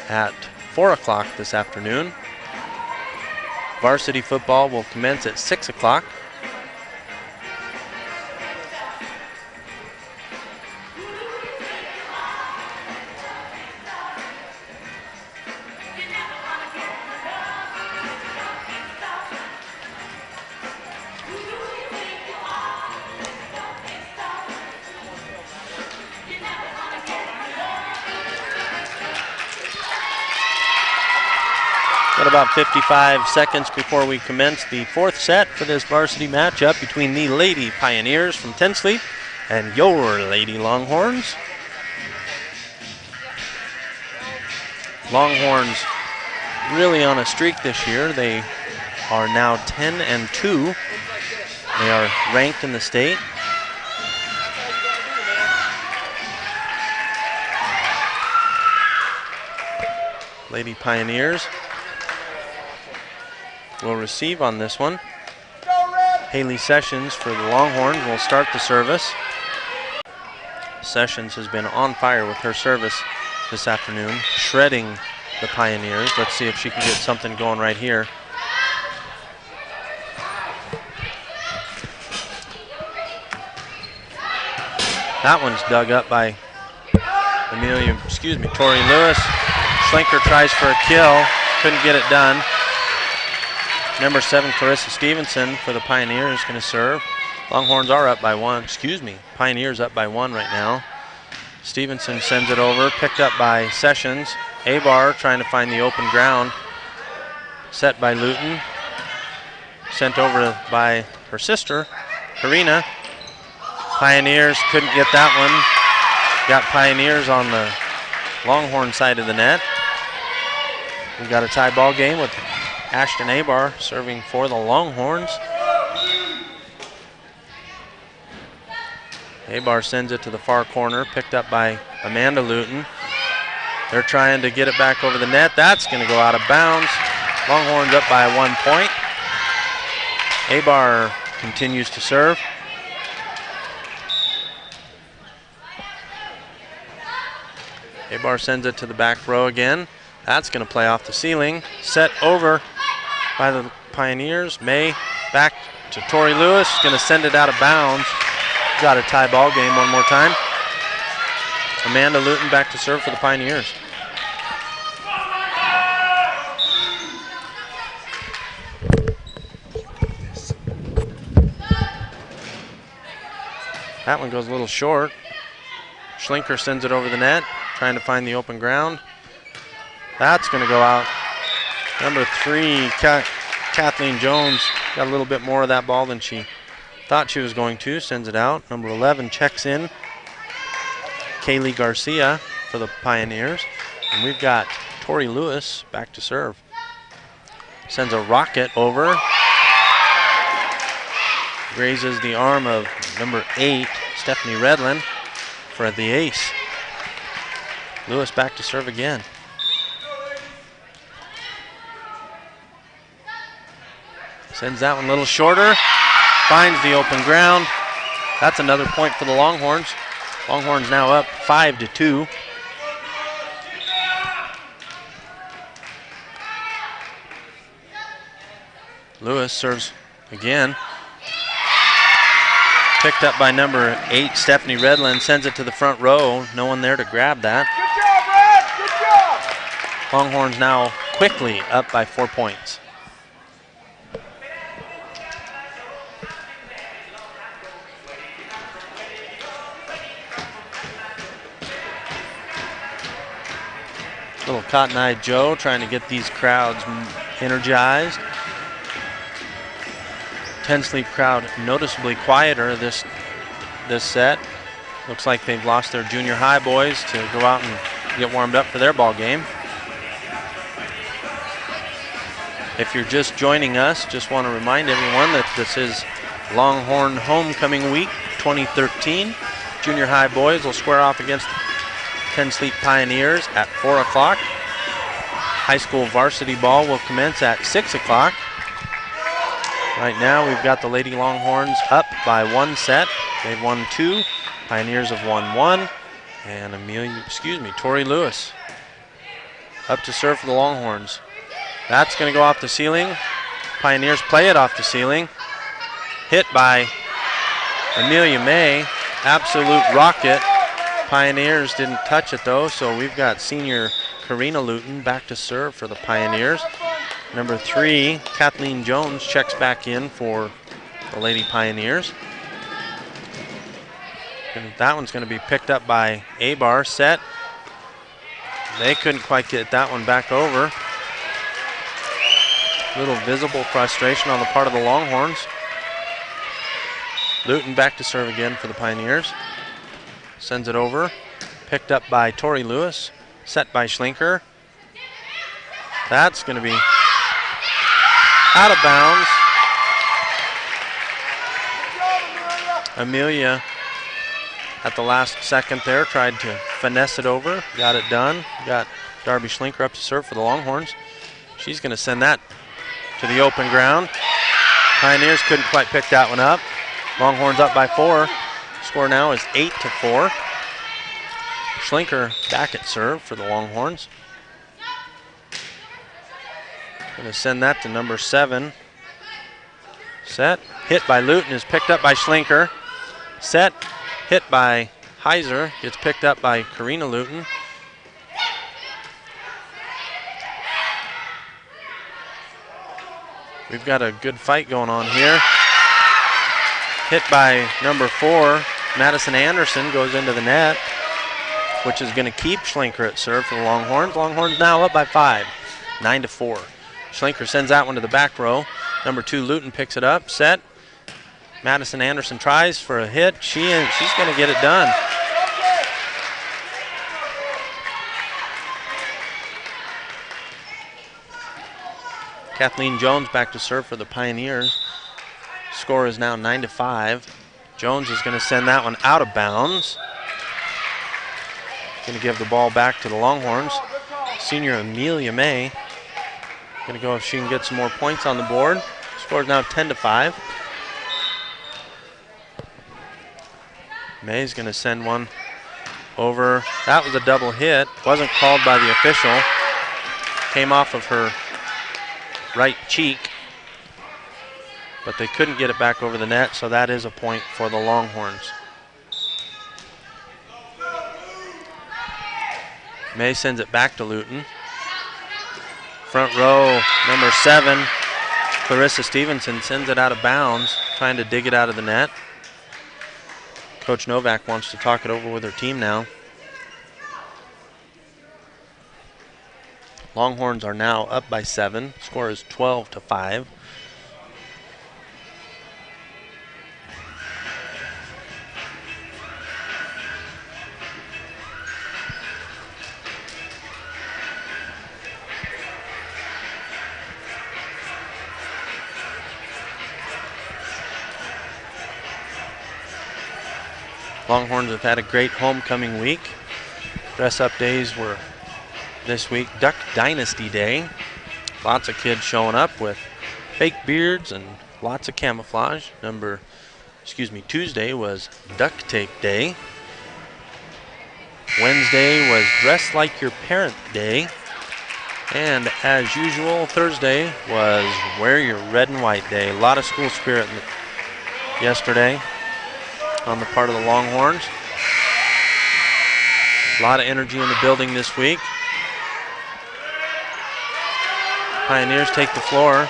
at 4 o'clock this afternoon. Varsity football will commence at 6 o'clock. Got about 55 seconds before we commence the fourth set for this varsity matchup between the Lady Pioneers from Tensleep and your Lady Longhorns. Longhorns really on a streak this year. They are now 10-2. They are ranked in the state. Lady Pioneers will receive on this one. Haley Sessions for the Longhorns will start the service. Sessions has been on fire with her service this afternoon, shredding the Pioneers. Let's see if she can get something going right here. That one's dug up by Tori Lewis. Schlenker tries for a kill, couldn't get it done. Number 7, Clarissa Stevenson for the Pioneers going to serve. Longhorns are up by 1. Pioneers up by 1 right now. Stevenson sends it over, picked up by Sessions. Abar trying to find the open ground. Set by Luton. Sent over by her sister, Karina. Pioneers couldn't get that one. Got Pioneers on the Longhorn side of the net. We've got a tie ball game with Ashton Abar serving for the Longhorns. Abar sends it to the far corner, picked up by Amanda Luton. They're trying to get it back over the net. That's going to go out of bounds. Longhorns up by 1 point. Abar continues to serve. Abar sends it to the back row again. That's going to play off the ceiling. Set over by the Pioneers. May back to Tori Lewis. Going to send it out of bounds. Got a tie ball game one more time. Amanda Luton back to serve for the Pioneers. That one goes a little short. Schlenker sends it over the net, trying to find the open ground. That's going to go out. Number 3, Kathleen Jones, got a little bit more of that ball than she thought she was going to. Sends it out. Number 11 checks in. Kaylee Garcia for the Pioneers. And we've got Tori Lewis back to serve. Sends a rocket over. Grazes the arm of number 8, Stephanie Redlin, for the ace. Lewis back to serve again. Sends that one a little shorter. Finds the open ground. That's another point for the Longhorns. Longhorns now up 5-2. Lewis serves again. Picked up by number 8, Stephanie Redlin. Sends it to the front row. No one there to grab that. Good job, Red. Good job. Longhorns now quickly up by 4 points. Little Cotton Eye Joe trying to get these crowds energized. Tensleep crowd noticeably quieter this set. Looks like they've lost their junior high boys to go out and get warmed up for their ball game. If you're just joining us, just want to remind everyone that this is Longhorn Homecoming Week 2013. Junior high boys will square off against Tensleep Pioneers at 4 o'clock. high school varsity ball will commence at 6 o'clock. Right now we've got the Lady Longhorns up by 1 set. They've won 2. Pioneers have won 1. And Tori Lewis up to serve for the Longhorns. That's going to go off the ceiling. Pioneers play it off the ceiling. Hit by Amelia May. Absolute rocket. Pioneers didn't touch it though, so we've got senior Karina Luton back to serve for the Pioneers. Number 3, Kathleen Jones, checks back in for the Lady Pioneers. And that one's going to be picked up by Abar. Set. They couldn't quite get that one back over. Little visible frustration on the part of the Longhorns. Luton back to serve again for the Pioneers. Sends it over. Picked up by Tori Lewis. Set by Schlinker. That's going to be out of bounds. Amelia at the last second there tried to finesse it over. Got it done. Got Darby Schlinker up to serve for the Longhorns. She's going to send that to the open ground. Pioneers couldn't quite pick that one up. Longhorns up by 4. Score now is 8-4. Schlinker back at serve for the Longhorns. Going to send that to number 7. Set. Hit by Luton is picked up by Schlinker. Set. Hit by Heiser. Gets picked up by Karina Luton. We've got a good fight going on here. Hit by number 4. Madison Anderson goes into the net, which is going to keep Schlinker at serve for the Longhorns. Longhorns now up by 5, 9-4. Schlinker sends that one to the back row. Number 2, Luton picks it up. Set. Madison Anderson tries for a hit. She's going to get it done. Kathleen Jones back to serve for the Pioneers. Score is now 9-5. Jones is going to send that one out of bounds. Going to give the ball back to the Longhorns. Senior Amelia May. Going to go if she can get some more points on the board. Score is now 10-5. May's going to send one over. That was a double hit. Wasn't called by the official. Came off of her right cheek, but they couldn't get it back over the net, so that is a point for the Longhorns. May sends it back to Luton. Front row, number 7, Clarissa Stevenson sends it out of bounds, trying to dig it out of the net. Coach Novak wants to talk it over with her team now. Longhorns are now up by 7. Score is 12-5. Longhorns have had a great homecoming week. Dress-up days were this week Duck Dynasty Day. Lots of kids showing up with fake beards and lots of camouflage. Tuesday was Duct Tape Day. Wednesday was Dress Like Your Parent Day. And as usual, Thursday was Wear Your Red and White Day. A lot of school spirit yesterday on the part of the Longhorns. A lot of energy in the building this week. Pioneers take the floor.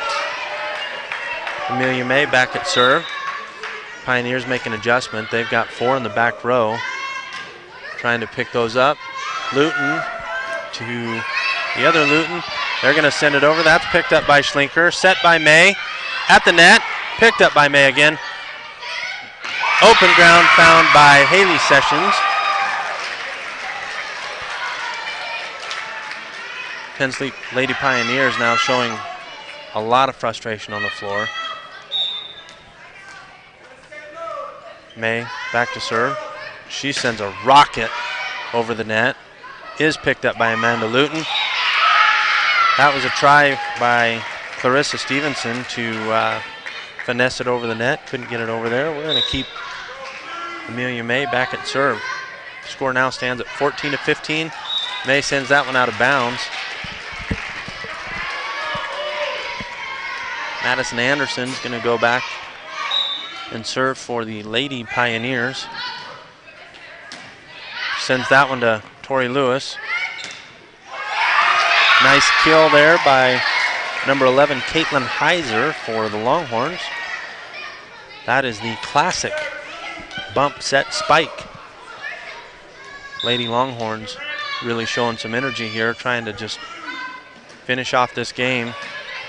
Amelia May back at serve. Pioneers make an adjustment. They've got 4 in the back row. Trying to pick those up. Luton to the other Luton. They're going to send it over. That's picked up by Schlinker. Set by May. At the net. Picked up by May again. Open ground found by Haley Sessions. Pensley Lady Pioneers now showing a lot of frustration on the floor. May back to serve. She sends a rocket over the net. Is picked up by Amanda Luton. That was a try by Clarissa Stevenson to finesse it over the net. Couldn't get it over there. We're going to keep Amelia May back at serve. Score now stands at 14-15. May sends that one out of bounds. Madison Anderson's going to go back and serve for the Lady Pioneers. Sends that one to Tori Lewis. Nice kill there by number 11, Caitlin Heiser for the Longhorns. That is the classic bump set spike. Lady Longhorns really showing some energy here, trying to just finish off this game.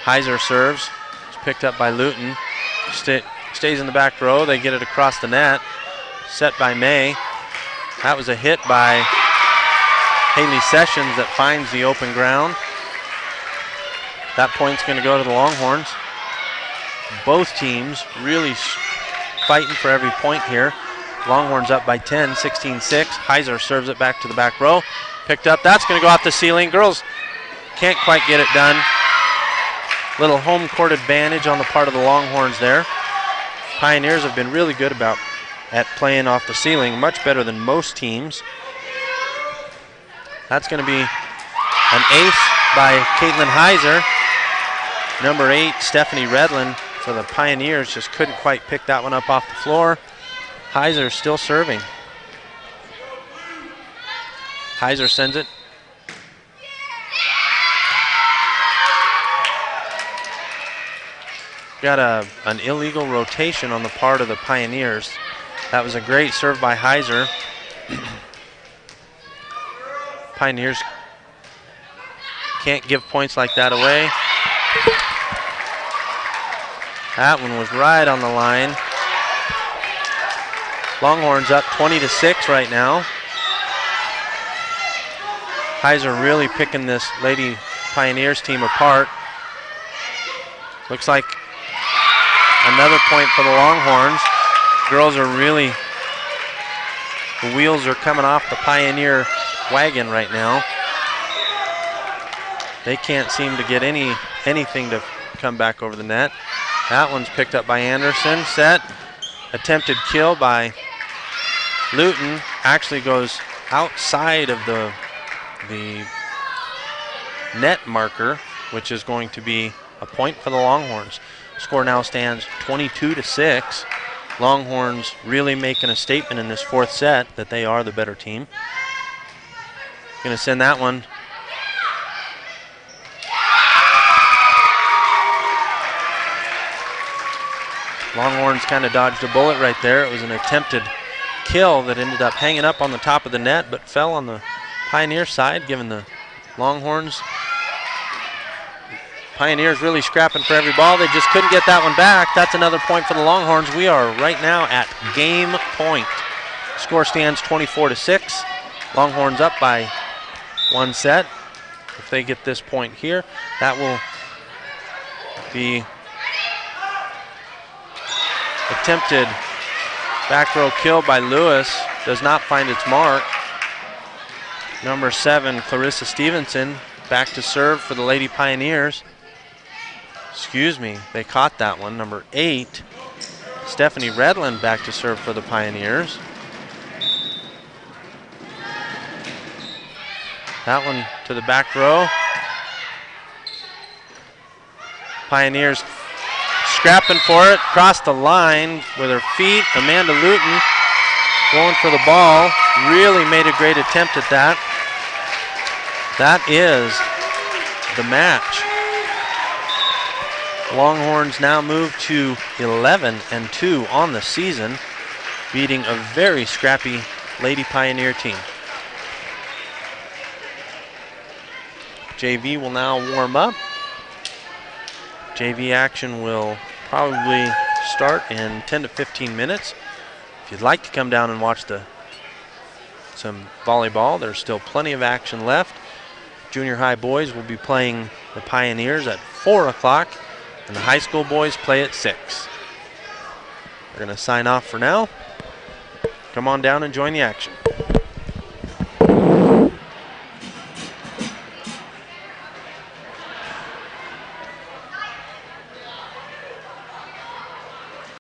Heiser serves. It's picked up by Luton. Stays in the back row. They get it across the net. Set by May. That was a hit by Haley Sessions that finds the open ground. That point's going to go to the Longhorns. Both teams really fighting for every point here. Longhorns up by 10, 16-6. Heiser serves it back to the back row. Picked up. That's going to go off the ceiling. Girls can't quite get it done. Little home court advantage on the part of the Longhorns there. Pioneers have been really good at playing off the ceiling, much better than most teams. That's going to be an ace by Caitlin Heiser. Number 8, Stephanie Redlin for the Pioneers just couldn't quite pick that one up off the floor. Heiser still serving. Heiser sends it. Got an illegal rotation on the part of the Pioneers. That was a great serve by Heiser. Pioneers can't give points like that away. That one was right on the line. Longhorns up 20-6 right now. Heiser really picking this Lady Pioneers team apart. Looks like another point for the Longhorns. Girls are really, the wheels are coming off the Pioneer wagon right now. They can't seem to get anything to come back over the net. That one's picked up by Anderson. Set. Attempted kill by Luton. Actually goes outside of the net marker, which is going to be a point for the Longhorns. Score now stands 22-6. Longhorns really making a statement in this fourth set that they are the better team. Going to send that one. Longhorns kind of dodged a bullet right there. It was an attempted kill that ended up hanging up on the top of the net but fell on the Pioneer side, giving the Longhorns. Pioneers really scrapping for every ball. They just couldn't get that one back. That's another point for the Longhorns. We are right now at game point. Score stands 24-6. Longhorns up by one set. If they get this point here, that will be attempted back row kill by Lewis. Does not find its mark. Number 7, Clarissa Stevenson, back to serve for the Lady Pioneers. Excuse me, they caught that one. Number 8, Stephanie Redlin, back to serve for the Pioneers. That one to the back row. Pioneers scrapping for it, crossed the line with her feet. Amanda Luton going for the ball. Really made a great attempt at that. That is the match. Longhorns now move to 11-2 on the season, beating a very scrappy Lady Pioneer team. JV will now warm up. JV action will probably start in 10 to 15 minutes. If you'd like to come down and watch some volleyball, there's still plenty of action left. Junior high boys will be playing the Pioneers at 4 o'clock, and the high school boys play at 6. We're going to sign off for now. Come on down and join the action.